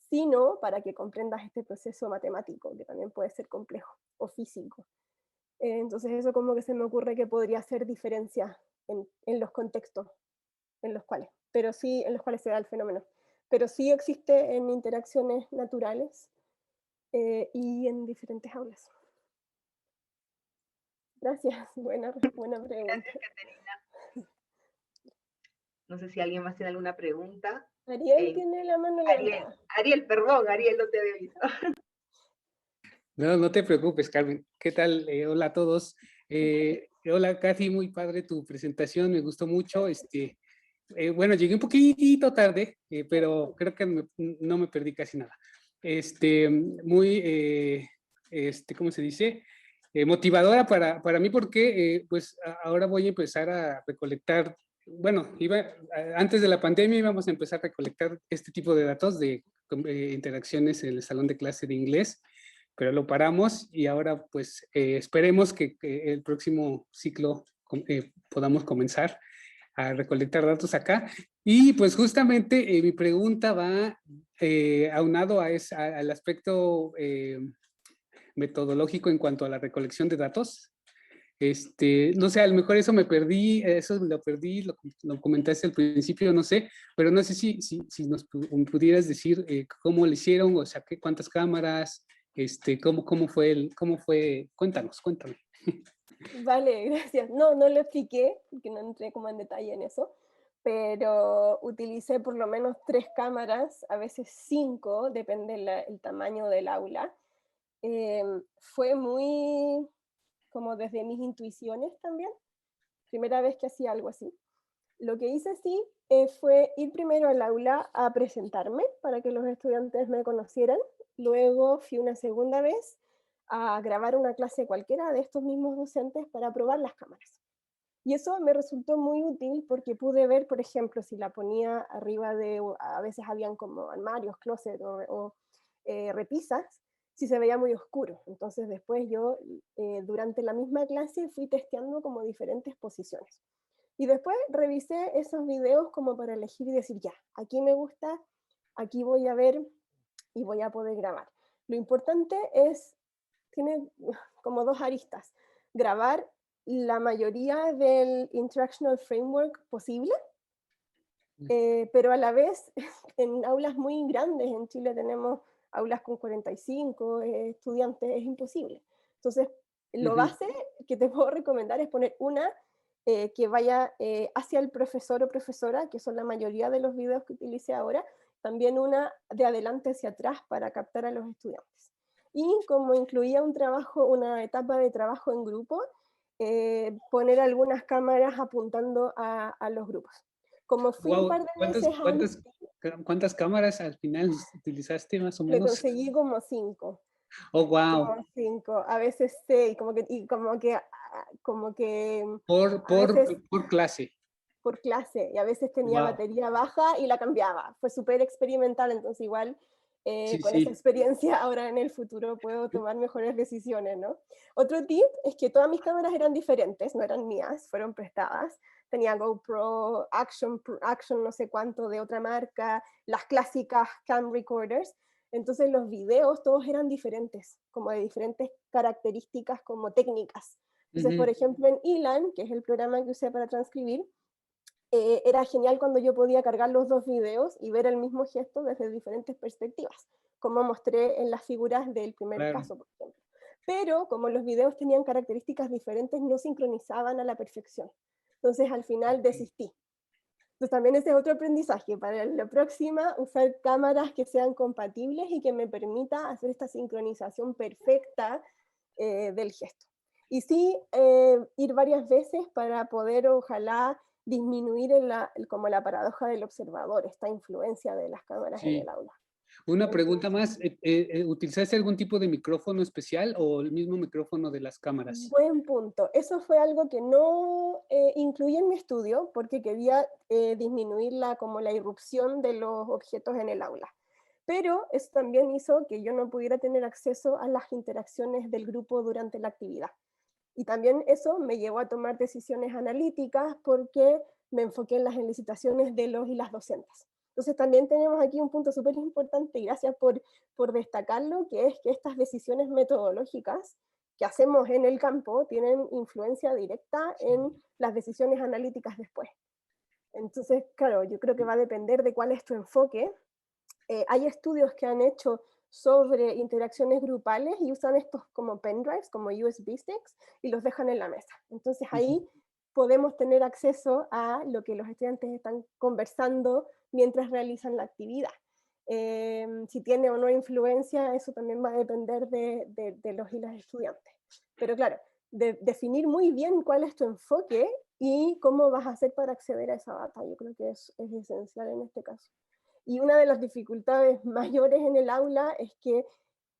sino para que comprendas este proceso matemático, que también puede ser complejo, o físico. Entonces eso como que se me ocurre que podría hacer diferencia en los contextos en los cuales, pero sí en los cuales se da el fenómeno. Pero sí existe en interacciones naturales y en diferentes aulas. Gracias, buena pregunta. Gracias, Caterina. No sé si alguien más tiene alguna pregunta. Ariel tiene la mano levantada. Ariel, perdón, Ariel, no te había visto. No, no te preocupes, Carmen. ¿Qué tal? Hola a todos. Hola, Kathy, muy padre tu presentación, me gustó mucho. Bueno, llegué un poquitito tarde, pero creo que no me perdí casi nada. Muy, ¿cómo se dice? Motivadora para mí porque pues ahora voy a empezar a recolectar, bueno, antes de la pandemia íbamos a empezar a recolectar este tipo de datos de interacciones en el salón de clase de inglés, pero lo paramos y ahora pues esperemos que el próximo ciclo podamos comenzar a recolectar datos acá. Y pues justamente mi pregunta va aunado al aspecto metodológico en cuanto a la recolección de datos. No sé, a lo mejor eso lo perdí, lo comentaste al principio, no sé, pero no sé si nos pudieras decir cómo lo hicieron, o sea, cuántas cámaras, cómo fue, cuéntame. Vale, gracias. No lo expliqué, porque no entré como en detalle en eso, pero utilicé por lo menos 3 cámaras, a veces 5, depende el tamaño del aula. Fue muy como desde mis intuiciones también, primera vez que hacía algo así. Lo que hice sí fue ir primero al aula a presentarme para que los estudiantes me conocieran, luego fui una segunda vez a grabar una clase cualquiera de estos mismos docentes para probar las cámaras. Y eso me resultó muy útil porque pude ver, por ejemplo, si la ponía arriba a veces habían como armarios, closet o repisas, si se veía muy oscuro. Entonces después yo, durante la misma clase, fui testeando como diferentes posiciones. Y después revisé esos videos como para elegir y decir, ya, aquí me gusta, aquí voy a ver y voy a poder grabar. Lo importante tiene como 2 aristas. Grabar la mayoría del Interactional Framework posible, pero a la vez en aulas muy grandes, en Chile tenemos aulas con 45 estudiantes, es imposible. Entonces, lo base que te puedo recomendar es poner una que vaya hacia el profesor o profesora, que son la mayoría de los videos que utilicé ahora, también una de adelante hacia atrás para captar a los estudiantes. Y como incluía una etapa de trabajo en grupo, poner algunas cámaras apuntando a los grupos. Como fui un par de veces ¿Cuántas cámaras al final utilizaste más o le menos? conseguí como 5. Oh, wow. Como 5, a veces 6, como que Por clase. por clase, y a veces tenía Wow. batería baja y la cambiaba. Fue súper experimental, entonces igual Sí, con sí. esa experiencia ahora en el futuro puedo tomar mejores decisiones, ¿no? Otro tip es que todas mis cámaras eran diferentes, no eran mías, fueron prestadas. Tenía GoPro, Action no sé cuánto de otra marca, las clásicas cam recorders. Entonces los videos todos eran diferentes, como de diferentes características como técnicas. Entonces, por ejemplo, en Elan, que es el programa que usé para transcribir, era genial cuando yo podía cargar los 2 videos y ver el mismo gesto desde diferentes perspectivas, como mostré en las figuras del primer caso, por ejemplo. Pero como los videos tenían características diferentes, no sincronizaban a la perfección. Entonces al final desistí. Entonces también ese es otro aprendizaje. Para la próxima, usar cámaras que sean compatibles y que me permita hacer esta sincronización perfecta del gesto. Y sí, ir varias veces para poder, ojalá, disminuir como la paradoja del observador, esta influencia de las cámaras en el aula. Una pregunta más, ¿utilizaste algún tipo de micrófono especial o el mismo micrófono de las cámaras? Buen punto. Eso fue algo que no incluí en mi estudio porque quería disminuir como la irrupción de los objetos en el aula. Pero eso también hizo que yo no pudiera tener acceso a las interacciones del grupo durante la actividad. Y también eso me llevó a tomar decisiones analíticas porque me enfoqué en las felicitaciones de los y las docentes. Entonces también tenemos aquí un punto súper importante, y gracias por destacarlo, que es que estas decisiones metodológicas que hacemos en el campo tienen influencia directa en las decisiones analíticas después. Entonces, claro, yo creo que va a depender de cuál es tu enfoque. Hay estudios que han hecho sobre interacciones grupales y usan estos como pendrives, como USB sticks, y los dejan en la mesa. Entonces ahí podemos tener acceso a lo que los estudiantes están conversando mientras realizan la actividad. Si tiene o no influencia, eso también va a depender de los y las estudiantes. Pero claro, definir muy bien cuál es tu enfoque y cómo vas a hacer para acceder a esa data, yo creo que es esencial en este caso. Y una de las dificultades mayores en el aula es que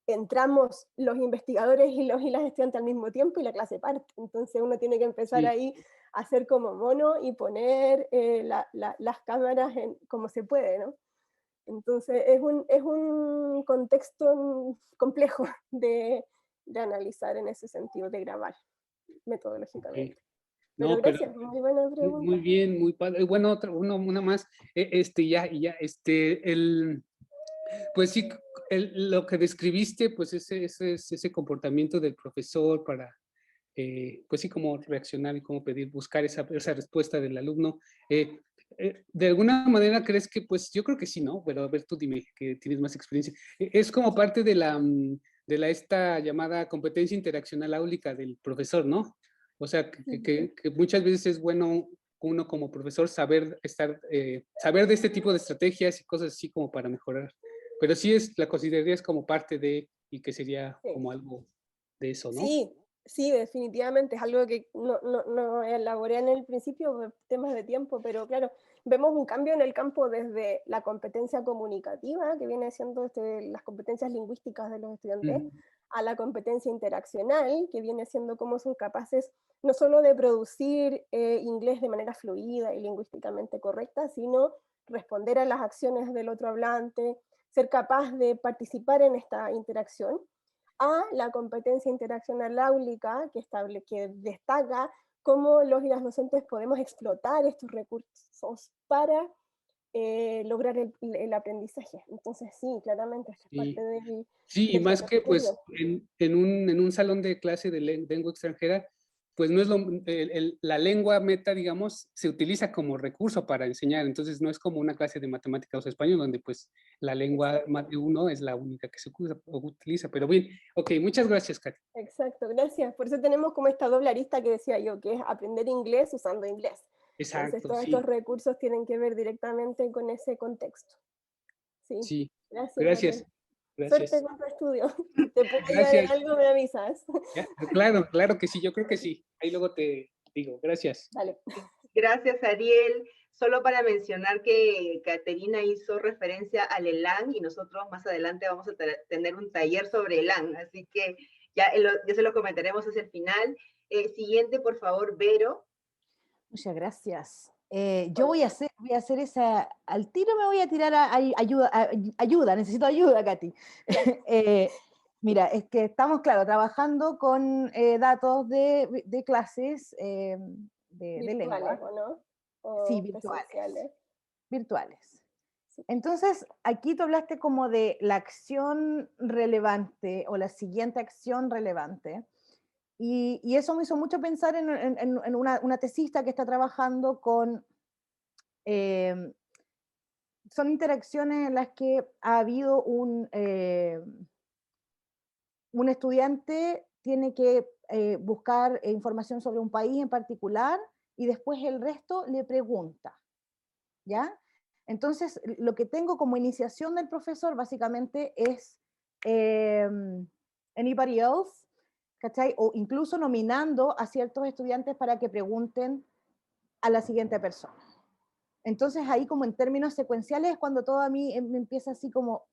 entramos los investigadores y los y las estudiantes al mismo tiempo y la clase parte. Entonces uno tiene que empezar ahí a hacer como mono y poner las cámaras como se puede, ¿no? Entonces es un contexto complejo de analizar en ese sentido, de grabar metodológicamente. Okay. Pero No, pero gracias, muy buena pregunta. muy bien, muy padre. Bueno, una más, pues sí, lo que describiste, pues ese comportamiento del profesor para, pues sí, cómo reaccionar y cómo pedir, buscar esa respuesta del alumno. De alguna manera crees que, pues yo creo que sí, ¿no? Pero a ver, tú dime, que tienes más experiencia. Es como parte de esta llamada competencia interaccional áulica del profesor, ¿no? O sea, que muchas veces es bueno uno como profesor saber saber de este tipo de estrategias y cosas así como para mejorar. Pero sí la consideraría es como parte de, y que sería Sí. como algo de eso, ¿no? Sí, sí, definitivamente, es algo que no elaboré en el principio por temas de tiempo, pero claro, vemos un cambio en el campo desde la competencia comunicativa, que viene siendo las competencias lingüísticas de los estudiantes, a la competencia interaccional, que viene siendo cómo son capaces no solo de producir inglés de manera fluida y lingüísticamente correcta, sino responder a las acciones del otro hablante, ser capaz de participar en esta interacción, a la competencia interaccional áulica, que destaca cómo los y las docentes podemos explotar estos recursos para lograr el aprendizaje. Entonces sí, claramente esto es parte Sí, y del más que pues estudio. en un salón de clase de lengua extranjera, pues no es la lengua meta, digamos, se utiliza como recurso para enseñar, entonces no es como una clase de matemáticas o español, donde pues la lengua más de uno es la única que se utiliza. Pero bien, ok, muchas gracias, Katy. Exacto, gracias. Por eso tenemos como esta doble arista que decía yo, que es aprender inglés usando inglés. Entonces Exacto, todos estos sí, recursos tienen que ver directamente con ese contexto. Sí, sí, gracias, gracias, Ariel. Suerte gracias, con tu estudio. Si te puedo ayudar en gracias. algo, me avisas. Ya, claro, claro que sí, yo creo que sí. Ahí luego te digo, gracias. Dale. Gracias, Ariel. Solo para mencionar que Caterina hizo referencia al ELAN y nosotros más adelante vamos a tener un taller sobre ELAN, así que ya se lo comentaremos hacia el final. Siguiente, por favor, Vero. Muchas gracias. Yo voy a hacer esa, al tiro me voy a tirar a ayuda, necesito ayuda, Katy. Mira, es que estamos, claro, trabajando con datos de clases de Virtuales, lengua, ¿o no? sí, O virtuales, presenciales. virtuales. Entonces, aquí tú hablaste como de la acción relevante o la siguiente acción relevante. Y eso me hizo mucho pensar en una tesista que está trabajando con, son interacciones en las que ha habido un estudiante tiene que buscar información sobre un país en particular y después el resto le pregunta, ¿ya? Entonces, lo que tengo como iniciación del profesor básicamente es anybody else, ¿cachai? O incluso nominando a ciertos estudiantes para que pregunten a la siguiente persona. Entonces ahí como en términos secuenciales es cuando todo a mí me empieza así como,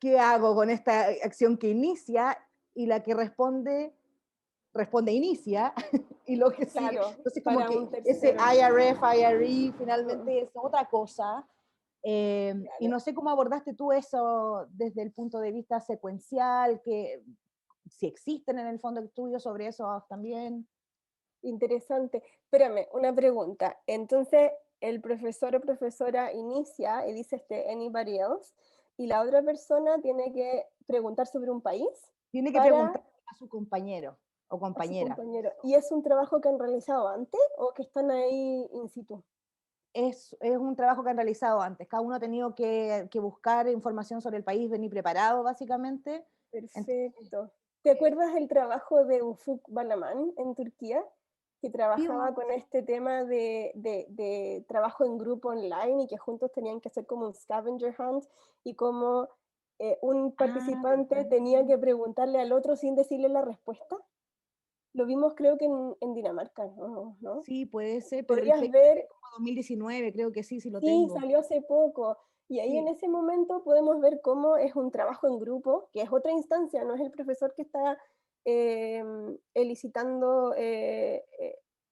¿qué hago con esta acción que inicia y la que responde inicia, y lo que sigue? Claro, Entonces como para que un ese tercero. IRF, IRE, finalmente es otra cosa. Y Claro. no sé cómo abordaste tú eso desde el punto de vista secuencial, si existen en el fondo estudios sobre eso también. Interesante. Espérame, una pregunta. Entonces, el profesor o profesora inicia y dice anybody else, y la otra persona tiene que preguntar sobre un país Tiene que para preguntar a su compañero o a su compañera. compañero. ¿Y es un trabajo que han realizado antes o que están ahí in situ? Es un trabajo que han realizado antes. Cada uno ha tenido que buscar información sobre el país, venir preparado básicamente. Perfecto. ¿Te acuerdas el trabajo de Ufuk Balaman en Turquía? Que Sí, trabajaba con este tema de trabajo en grupo online y que juntos tenían que hacer como un scavenger hunt y como un participante ¿verdad? tenía que preguntarle al otro sin decirle la respuesta. Lo vimos creo que en Dinamarca, ¿no? Sí, puede ser, pero el Podrías paper ver, es como 2019, creo que sí lo sí, tengo. salió hace poco. Y ahí en Sí. ese momento podemos ver cómo es un trabajo en grupo, que es otra instancia, no es el profesor que está elicitando,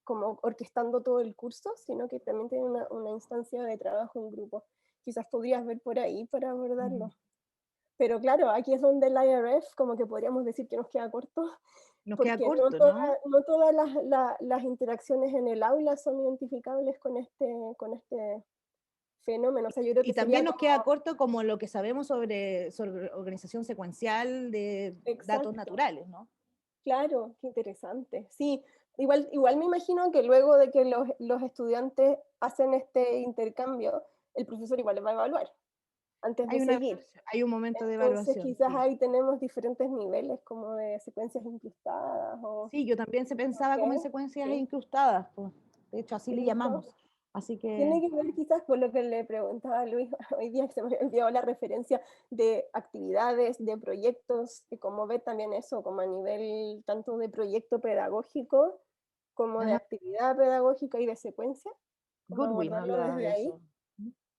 como orquestando todo el curso, sino que también tiene una instancia de trabajo en grupo. Quizás podrías ver por ahí para abordarlo. Pero claro, aquí es donde el IRF como que podríamos decir que nos queda corto, Nos queda porque corto, ¿no? no todas las interacciones en el aula son identificables con este fenómeno. O sea, yo creo Y que también sería nos como, queda corto como lo que sabemos sobre organización secuencial de datos exacto, naturales, ¿no? claro, qué interesante. Sí, igual me imagino que luego de que los estudiantes hacen este intercambio, el profesor igual les va a evaluar antes de seguir. Hay un momento de Entonces evaluación, quizás sí. ahí tenemos diferentes niveles como de secuencias incrustadas o... Sí, yo también se pensaba como en ¿qué? secuencias Sí, incrustadas, pues. De hecho, así le ¿cierto? llamamos. Así que, Tiene que ver quizás con lo que le preguntaba a Luis hoy día, que se me olvidó la referencia de actividades, de proyectos, y como ver también eso, como a nivel tanto de proyecto pedagógico como de ajá, actividad pedagógica y de secuencia, como Goodwin abordarlo habla desde de ahí. eso.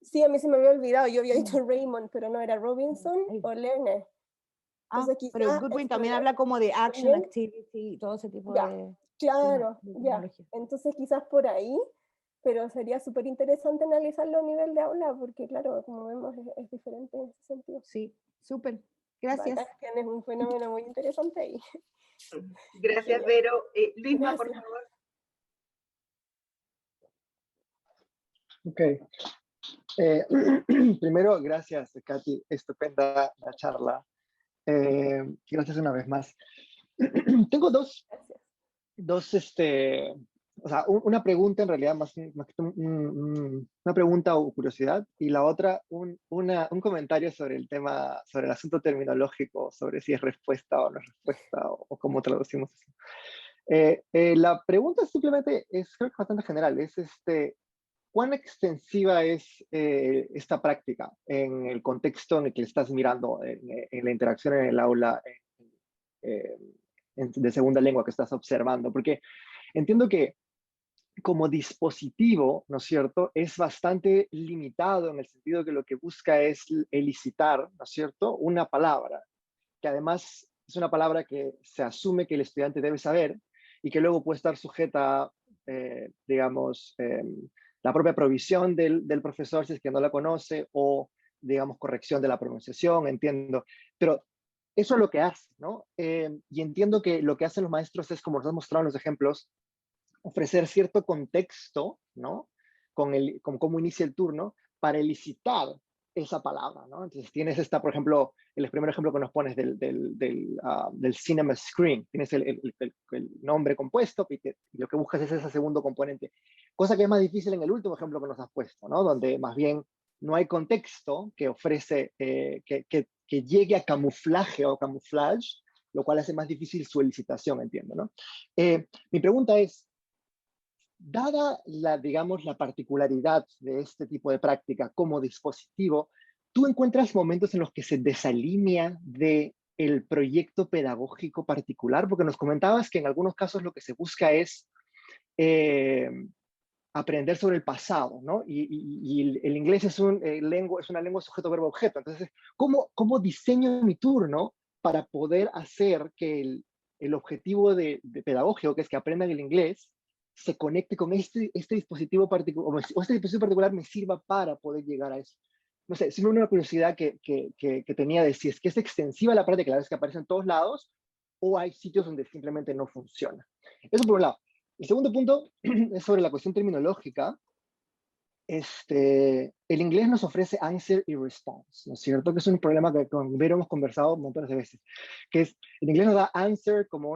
Sí, a mí se me había olvidado, yo había Mm, dicho Raymond, pero no era Robinson ahí. o Lerner. Entonces Pero quizás Goodwin también explorar habla como de action, también, activity, todo ese tipo ya, claro, de ya. terminología. Entonces quizás por ahí, pero sería súper interesante analizarlo a nivel de aula, porque claro, como vemos es diferente en ese sentido. Sí, súper. Gracias. Bacán, tienes un fenómeno muy interesante ahí. Gracias, Genial. Vero. Luisma, por Gracias. favor. Ok. Primero, gracias, Katy. Estupenda la charla. Gracias una vez más. Tengo Gracias. o sea, una pregunta en realidad, más que una pregunta o curiosidad, y la otra, un comentario sobre el tema, sobre el asunto terminológico, sobre si es respuesta o no es respuesta, o cómo traducimos eso. La pregunta simplemente es, creo que bastante general, es ¿cuán extensiva es esta práctica en el contexto en el que estás mirando, en la interacción en el aula eh, de segunda lengua que estás observando? Porque entiendo que como dispositivo, ¿no es cierto?, es bastante limitado en el sentido que lo que busca es elicitar, ¿no es cierto?, una palabra, que además es una palabra que se asume que el estudiante debe saber y que luego puede estar sujeta, digamos, la propia provisión del profesor si es que no la conoce o, digamos, corrección de la pronunciación, entiendo. Pero eso es lo que hace, ¿no? Y entiendo que lo que hacen los maestros es, como nos han mostrado en los ejemplos, ofrecer cierto contexto, ¿no? Con cómo inicia el turno para elicitar esa palabra, ¿no? Entonces tienes por ejemplo, el primer ejemplo que nos pones del cinema screen, tienes el nombre compuesto y lo que buscas es ese segundo componente, cosa que es más difícil en el último ejemplo que nos has puesto, ¿no? Donde más bien no hay contexto que ofrece, que llegue a camuflaje o camuflage, lo cual hace más difícil su elicitación, entiendo, ¿no? Mi pregunta es, dada digamos, la particularidad de este tipo de práctica como dispositivo, ¿tú encuentras momentos en los que se desalinea del proyecto pedagógico particular? Porque nos comentabas que en algunos casos lo que se busca es aprender sobre el pasado, ¿no? Y el inglés es, es una lengua sujeto-verbo-objeto. Entonces, ¿cómo diseño mi turno para poder hacer que el objetivo de pedagógico, que es que aprendan el inglés, se conecte con este dispositivo particular, o este dispositivo particular me sirva para poder llegar a eso? No sé, simplemente una curiosidad que tenía de si es que es extensiva la práctica, la vez que aparece en todos lados, o hay sitios donde simplemente no funciona. Eso por un lado. El segundo punto es sobre la cuestión terminológica. El inglés nos ofrece answer y response, ¿no es cierto? Que es un problema que con Vero hemos conversado montones de veces, que es, el inglés nos da answer como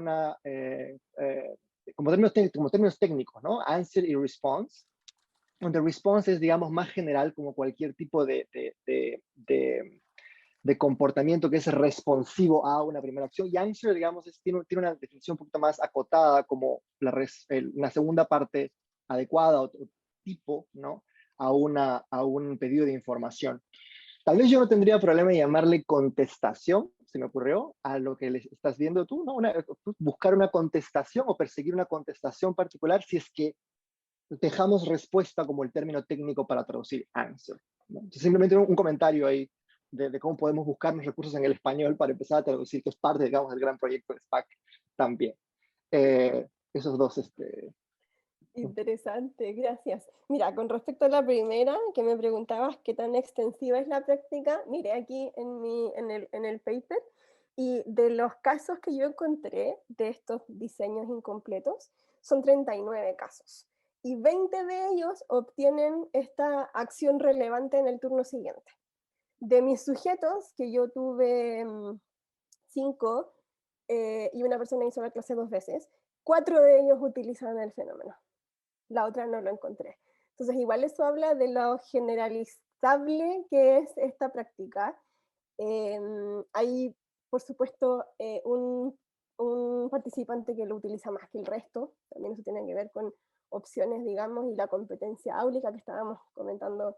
como términos técnicos, ¿no? Answer y response, donde response es, digamos, más general, como cualquier tipo de comportamiento que es responsivo a una primera acción, y answer, digamos, tiene una definición un poquito más acotada, como una segunda parte adecuada o tipo, ¿no? A un pedido de información. Tal vez yo no tendría problema en llamarle contestación, se me ocurrió, a lo que le estás viendo tú, ¿no? Buscar una contestación o perseguir una contestación particular si es que dejamos respuesta como el término técnico para traducir answer, ¿no? Entonces, simplemente un comentario ahí de cómo podemos buscar los recursos en el español para empezar a traducir, que es parte, digamos, del gran proyecto de SPAC también. Esos dos, Interesante, gracias. Mira, con respecto a la primera, que me preguntabas qué tan extensiva es la práctica, miré aquí en el paper, y de los casos que yo encontré de estos diseños incompletos, son 39 casos. Y 20 de ellos obtienen esta acción relevante en el turno siguiente. De mis sujetos, que yo tuve 5, y una persona hizo la clase 2 veces, 4 de ellos utilizaban el fenómeno. La otra no lo encontré. Entonces, igual eso habla de lo generalizable que es esta práctica. Hay, por supuesto, un participante que lo utiliza más que el resto. También eso tiene que ver con opciones, digamos, y la competencia áulica que estábamos comentando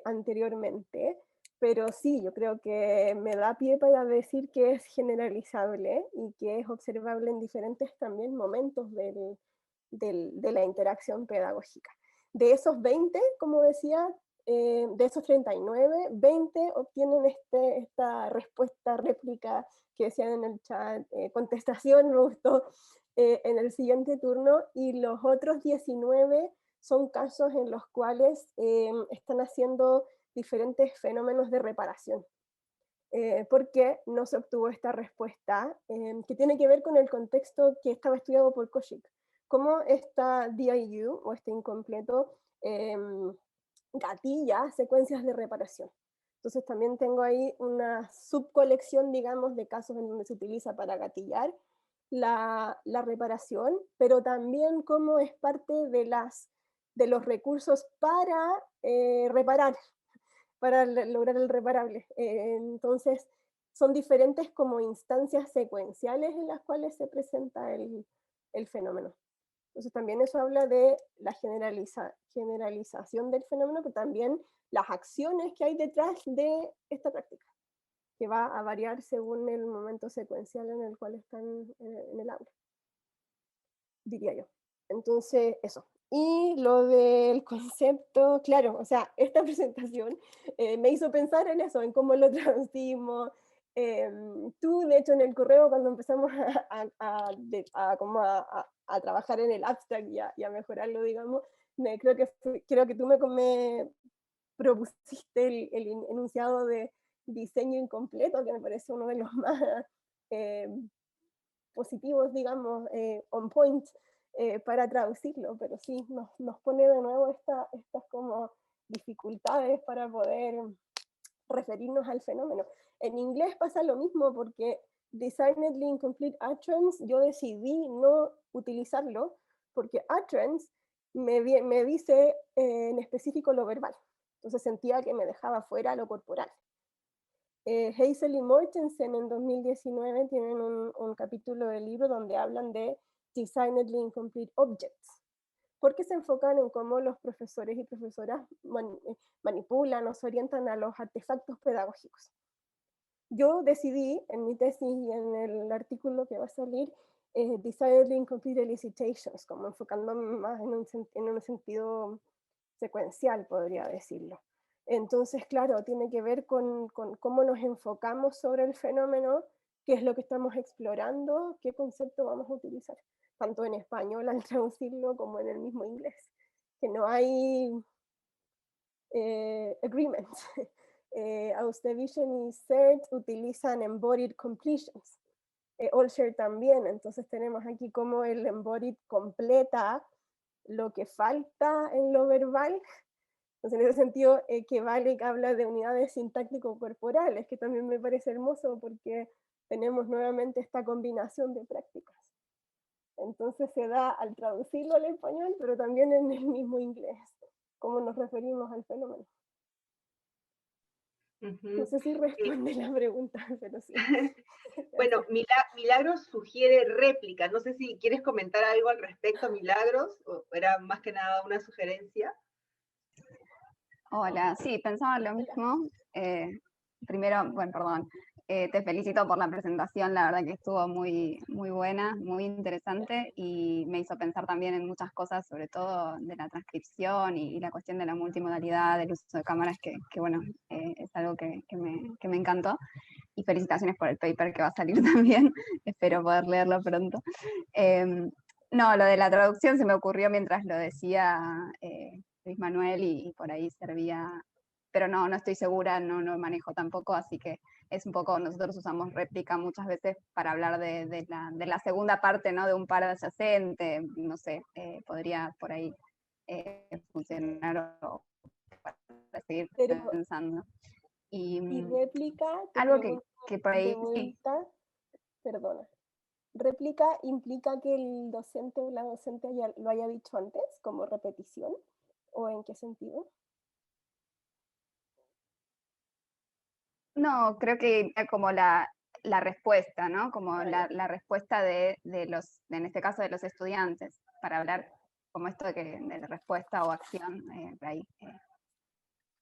anteriormente. Pero sí, yo creo que me da pie para decir que es generalizable y que es observable en diferentes también momentos de la interacción pedagógica. De esos 20, como decía, de esos 39, 20 obtienen esta respuesta réplica que decían en el chat, contestación, me gustó, en el siguiente turno, y los otros 19 son casos en los cuales están haciendo diferentes fenómenos de reparación. Porque no se obtuvo esta respuesta, que tiene que ver con el contexto que estaba estudiado por Koshik. Cómo esta DIU, o este incompleto, gatilla secuencias de reparación. Entonces también tengo ahí una subcolección, digamos, de casos en donde se utiliza para gatillar la reparación, pero también cómo es parte de los recursos para reparar, para lograr el reparable. Entonces, son diferentes como instancias secuenciales en las cuales se presenta el fenómeno. Entonces, también eso habla de la generalización del fenómeno, pero también las acciones que hay detrás de esta práctica, que va a variar según el momento secuencial en el cual están en el aula, diría yo. Entonces, eso. Y lo del concepto, claro, o sea, esta presentación me hizo pensar en eso, en cómo lo traducimos. Tú, de hecho, en el correo, cuando empezamos a trabajar en el abstract y a mejorarlo, digamos, creo que tú me propusiste el enunciado de diseño incompleto, que me parece uno de los más eh, positivos, digamos, on point, para traducirlo, pero sí, nos pone de nuevo estas como dificultades para poder referirnos al fenómeno. En inglés pasa lo mismo, porque Designedly Incomplete Utterance yo decidí no utilizarlo, porque utterance me dice en específico lo verbal, entonces sentía que me dejaba fuera lo corporal. Hazel y Mortensen en 2019 tienen un capítulo del libro donde hablan de Designedly Incomplete Objects, porque se enfocan en cómo los profesores y profesoras manipulan o se orientan a los artefactos pedagógicos. Yo decidí en mi tesis y en el artículo que va a salir desired incomplete elicitations, como enfocando más en un sentido secuencial, podría decirlo. Entonces, claro, tiene que ver con cómo nos enfocamos sobre el fenómeno, qué es lo que estamos explorando, qué concepto vamos a utilizar, tanto en español al traducirlo como en el mismo inglés, que no hay agreement. Austervision y CERT utilizan embodied completions. Allshare también, entonces tenemos aquí como el embodied completa lo que falta en lo verbal. Entonces, en ese sentido, que Vale habla de unidades sintáctico-corporales, que también me parece hermoso porque tenemos nuevamente esta combinación de prácticas. Entonces se da al traducirlo al español, pero también en el mismo inglés, cómo nos referimos al fenómeno. No sé si responde la pregunta, pero sí. Bueno, Milagros sugiere réplicas. No sé si quieres comentar algo al respecto, Milagros, o era más que nada una sugerencia. Hola, sí, pensaba lo mismo. Primero, bueno, perdón, te felicito por la presentación, la verdad que estuvo muy, muy buena, muy interesante y me hizo pensar también en muchas cosas, sobre todo de la transcripción y la cuestión de la multimodalidad, del uso de cámaras, que bueno, es algo que me encantó. Y felicitaciones por el paper que va a salir también, espero poder leerlo pronto. No, lo de la traducción se me ocurrió mientras lo decía Luis Manuel y por ahí servía, pero no estoy segura, no manejo tampoco, así que es un poco, nosotros usamos réplica muchas veces para hablar de la segunda parte, ¿no? De un par adyacente, no sé, podría por ahí funcionar o para seguir pensando. Y réplica, algo que por ahí, de vuelta, sí. Perdona. ¿Réplica implica que el docente o la docente lo haya dicho antes, como repetición? ¿O en qué sentido? No, creo que como la respuesta, ¿no? Como la respuesta de los, en este caso de los estudiantes, para hablar como esto de respuesta o acción por ahí.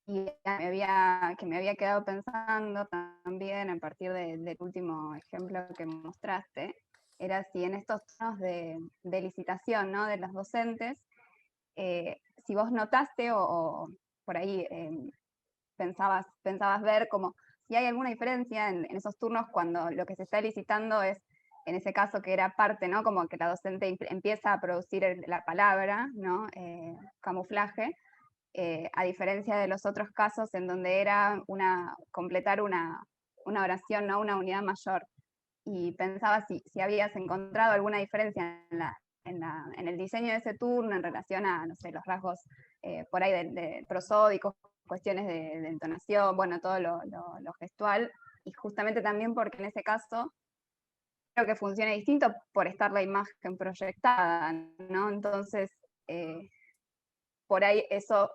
Y que me había quedado pensando también a partir del último ejemplo que mostraste, era si en estos tonos de licitación, ¿no? De los docentes, si vos notaste o por ahí pensabas ver como si hay alguna diferencia en esos turnos cuando lo que se está licitando es, en ese caso que era parte, ¿no? Como que la docente empieza a producir la palabra, ¿no? Camuflaje, a diferencia de los otros casos en donde era completar una oración, ¿no? Una unidad mayor. Y pensaba si habías encontrado alguna diferencia en el diseño de ese turno en relación a, no sé, los rasgos por ahí de prosódicos, cuestiones de entonación, bueno, todo lo gestual, y justamente también porque en ese caso creo que funciona distinto por estar la imagen proyectada, ¿no? Entonces, por ahí eso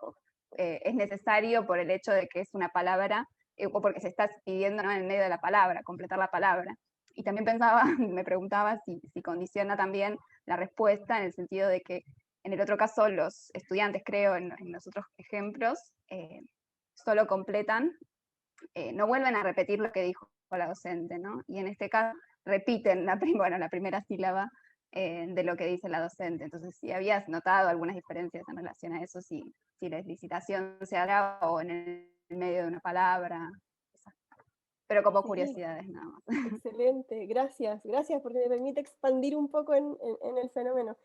es necesario por el hecho de que es una palabra, o porque se está pidiendo, ¿no? En el medio de la palabra, completar la palabra. Y también pensaba, me preguntaba si condiciona también la respuesta en el sentido de que en el otro caso los estudiantes, creo, en los otros ejemplos, solo completan, no vuelven a repetir lo que dijo la docente, ¿no? Y en este caso repiten la primera sílaba de lo que dice la docente. Entonces, si habías notado algunas diferencias en relación a eso, si la licitación se hará o en el medio de una palabra, pero como curiosidades nada más. Excelente, gracias porque me permite expandir un poco en el fenómeno.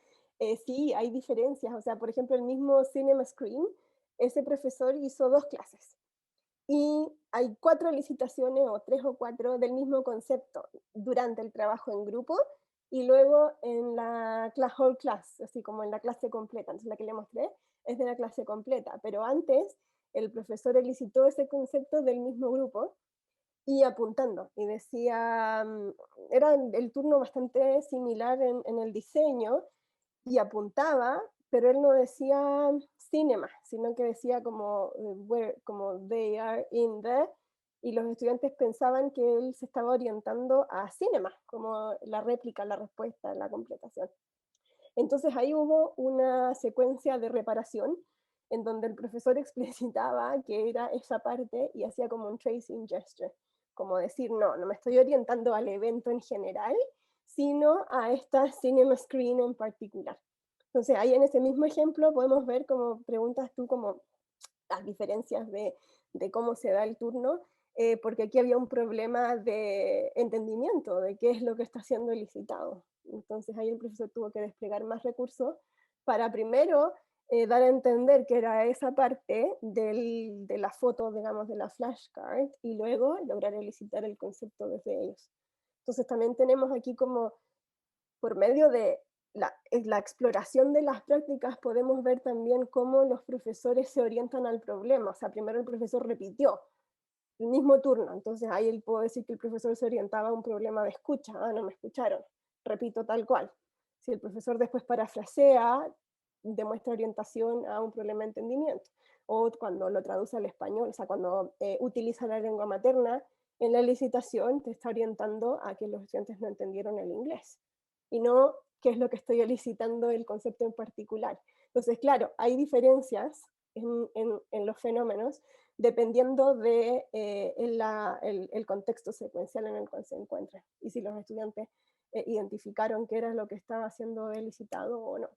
Sí, hay diferencias, o sea, por ejemplo, el mismo Cinema Screen, ese profesor hizo 2 clases y hay 4 licitaciones o 3 o 4 del mismo concepto durante el trabajo en grupo y luego en la whole class, así como en la clase completa. Entonces la que le mostré es de la clase completa, pero antes el profesor licitó ese concepto del mismo grupo y apuntando, y decía, era el turno bastante similar en el diseño, y apuntaba, pero él no decía cinema, sino que decía como, como they are in the, y los estudiantes pensaban que él se estaba orientando a cinema, como la réplica, la respuesta, la completación. Entonces ahí hubo una secuencia de reparación en donde el profesor explicitaba que era esa parte y hacía como un tracing gesture, como decir, no me estoy orientando al evento en general, sino a esta Cinema Screen en particular. Entonces, ahí en ese mismo ejemplo podemos ver, como preguntas tú, como las diferencias de cómo se da el turno, porque aquí había un problema de entendimiento de qué es lo que está siendo licitado. Entonces ahí el profesor tuvo que desplegar más recursos para primero dar a entender que era esa parte de la foto, digamos, de la flashcard, y luego lograr elicitar el concepto desde ellos. Entonces también tenemos aquí como, por medio de la exploración de las prácticas, podemos ver también cómo los profesores se orientan al problema. O sea, primero el profesor repitió el mismo turno, entonces ahí él puedo decir que el profesor se orientaba a un problema de escucha, no me escucharon, repito tal cual. Si el profesor después parafrasea, demuestra orientación a un problema de entendimiento. O cuando lo traduce al español, o sea, cuando utiliza la lengua materna en la licitación, te está orientando a que los estudiantes no entendieron el inglés, y no qué es lo que estoy elicitando el concepto en particular. Entonces, claro, hay diferencias en los fenómenos dependiendo de el contexto secuencial en el cual se encuentran, y si los estudiantes identificaron qué era lo que estaba siendo elicitado o no.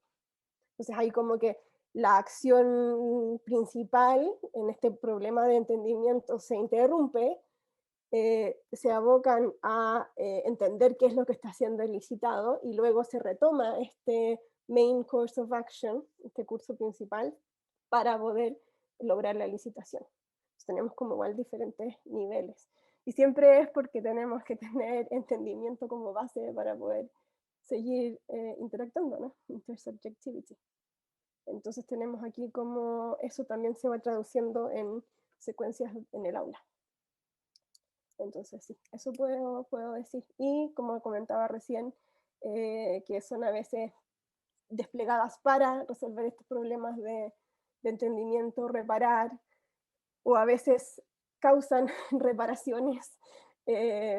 Entonces hay como que la acción principal en este problema de entendimiento se interrumpe, se abocan a entender qué es lo que está siendo elicitado, y luego se retoma este main course of action, este curso principal, para poder lograr la licitación. Entonces, tenemos como igual diferentes niveles. Y siempre es porque tenemos que tener entendimiento como base para poder seguir interactuando, ¿no? Intersubjectivity. Entonces tenemos aquí como eso también se va traduciendo en secuencias en el aula. Entonces sí, eso puedo decir. Y como comentaba recién, que son a veces desplegadas para resolver estos problemas de entendimiento, reparar, o a veces causan reparaciones,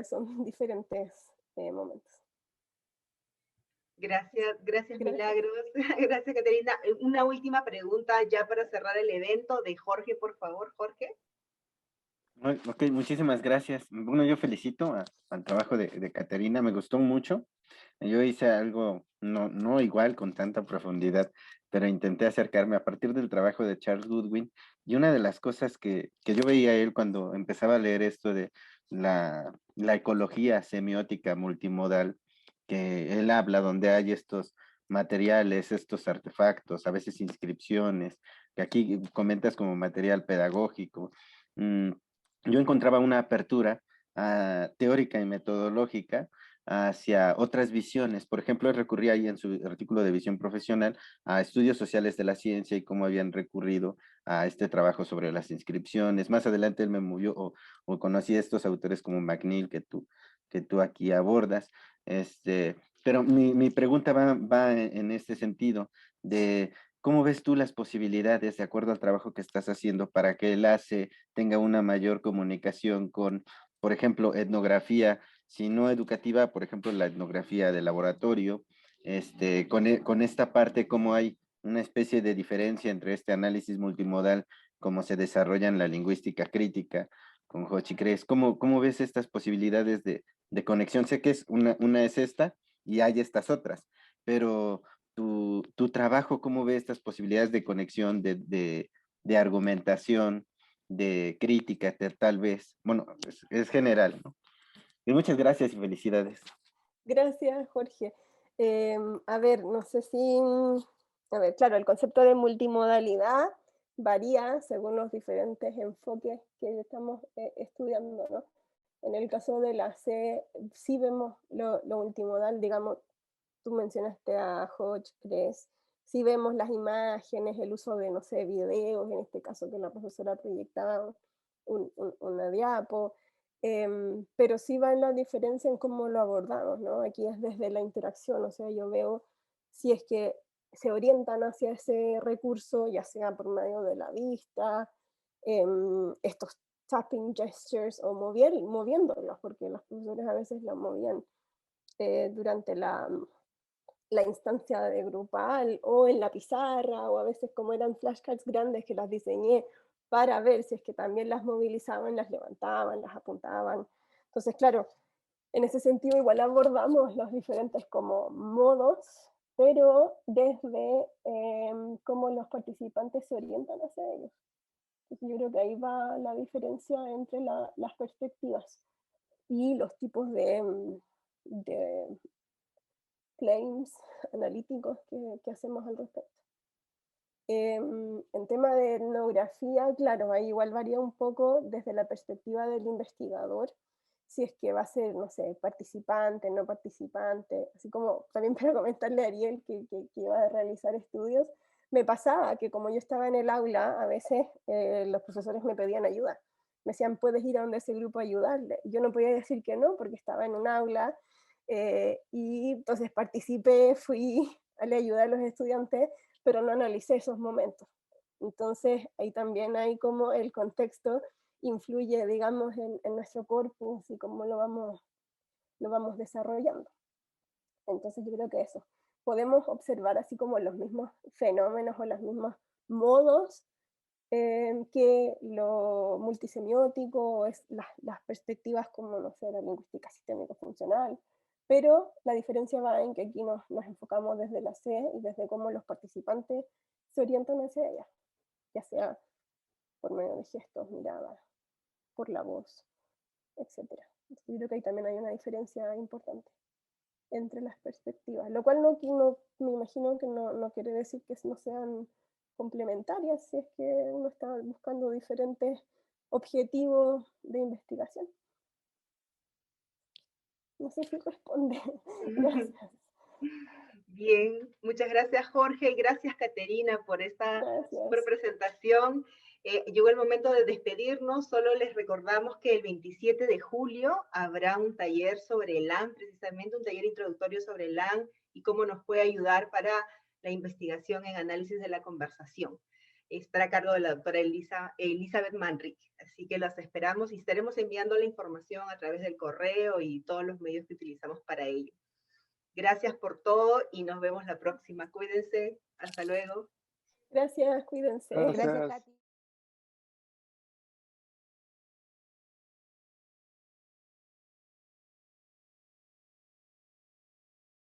son diferentes momentos. Gracias, Gracias. Milagros. Gracias, Caterina. Una última pregunta ya para cerrar el evento de Jorge, por favor, Jorge. Ok, muchísimas gracias. Bueno, yo felicito al trabajo de Caterina, me gustó mucho. Yo hice algo no igual con tanta profundidad, pero intenté acercarme a partir del trabajo de Charles Goodwin, y una de las cosas que yo veía a él cuando empezaba a leer esto de la ecología semiótica multimodal, que él habla, donde hay estos materiales, estos artefactos, a veces inscripciones, que aquí comentas como material pedagógico. Yo encontraba una apertura teórica y metodológica hacia otras visiones. Por ejemplo, recurría ahí en su artículo de visión profesional a estudios sociales de la ciencia y cómo habían recurrido a este trabajo sobre las inscripciones. Más adelante él me movió o conocí a estos autores como McNeill que tú aquí abordas. Pero mi pregunta va en este sentido de ¿cómo ves tú las posibilidades, de acuerdo al trabajo que estás haciendo, para que el ACE tenga una mayor comunicación con, por ejemplo, etnografía, si no educativa, por ejemplo, la etnografía de laboratorio, con esta parte, cómo hay una especie de diferencia entre este análisis multimodal, cómo se desarrolla en la lingüística crítica con Hochi Cres? ¿Cómo ves estas posibilidades de conexión? Sé que una es esta y hay estas otras, pero tu trabajo, ¿cómo ves estas posibilidades de conexión, de argumentación, de crítica, tal vez? Bueno, es general, ¿no? Y muchas gracias y felicidades. Gracias, Jorge. A ver, no sé si... A ver, claro, el concepto de multimodalidad varía según los diferentes enfoques que estamos estudiando, ¿no? En el caso de la C, sí vemos lo multimodal, digamos, tú mencionaste a Hodge, Kress, sí vemos las imágenes, el uso de, no sé, videos, en este caso que la profesora proyectaba una diapo, pero sí va en la diferencia en cómo lo abordamos, ¿no? Aquí es desde la interacción, o sea, yo veo si es que se orientan hacia ese recurso, ya sea por medio de la vista, estos tapping gestures, o moviéndolos, porque los profesores a veces la movían durante la instancia de grupal, o en la pizarra, o a veces como eran flashcards grandes que las diseñé para ver si es que también las movilizaban, las levantaban, las apuntaban. Entonces, claro, En ese sentido, igual abordamos los diferentes como modos, pero desde cómo los participantes se orientan hacia ellos. Entonces, yo creo que ahí va la diferencia entre las perspectivas y los tipos de claims analíticos que hacemos al respecto. En tema de etnografía, claro, ahí igual varía un poco desde la perspectiva del investigador, si es que va a ser, no sé, participante, no participante, así como también para comentarle a Ariel que iba a realizar estudios, me pasaba que como yo estaba en el aula, a veces los profesores me pedían ayuda, me decían, puedes ir a donde ese grupo a ayudarle, yo no podía decir que no, porque estaba en un aula, y entonces participé, fui a le ayudar a los estudiantes, pero no analicé esos momentos. Entonces, ahí también hay como el contexto influye, digamos, en nuestro corpus y cómo lo vamos desarrollando. Entonces, yo creo que eso. Podemos observar así como los mismos fenómenos o los mismos modos que lo multisemiótico, es las perspectivas como, no sé, la lingüística sistémico-funcional, pero la diferencia va en que aquí nos enfocamos desde la C y desde cómo los participantes se orientan hacia ella, ya sea por medio de gestos, miradas, por la voz, etc. Yo creo que ahí también hay una diferencia importante entre las perspectivas, lo cual no me imagino que no quiere decir que no sean complementarias si es que uno está buscando diferentes objetivos de investigación. No sé si responde. Gracias. Bien, muchas gracias Jorge y gracias Caterina por esta super presentación. Llegó el momento de despedirnos, solo les recordamos que el 27 de julio habrá un taller sobre LAN, precisamente un taller introductorio sobre LAN y cómo nos puede ayudar para la investigación en análisis de la conversación. Estará a cargo de la doctora Elizabeth Manrique, así que los esperamos y estaremos enviando la información a través del correo y todos los medios que utilizamos para ello. Gracias por todo y nos vemos la próxima. Cuídense. Hasta luego. Gracias, cuídense. Gracias. Gracias, Katy.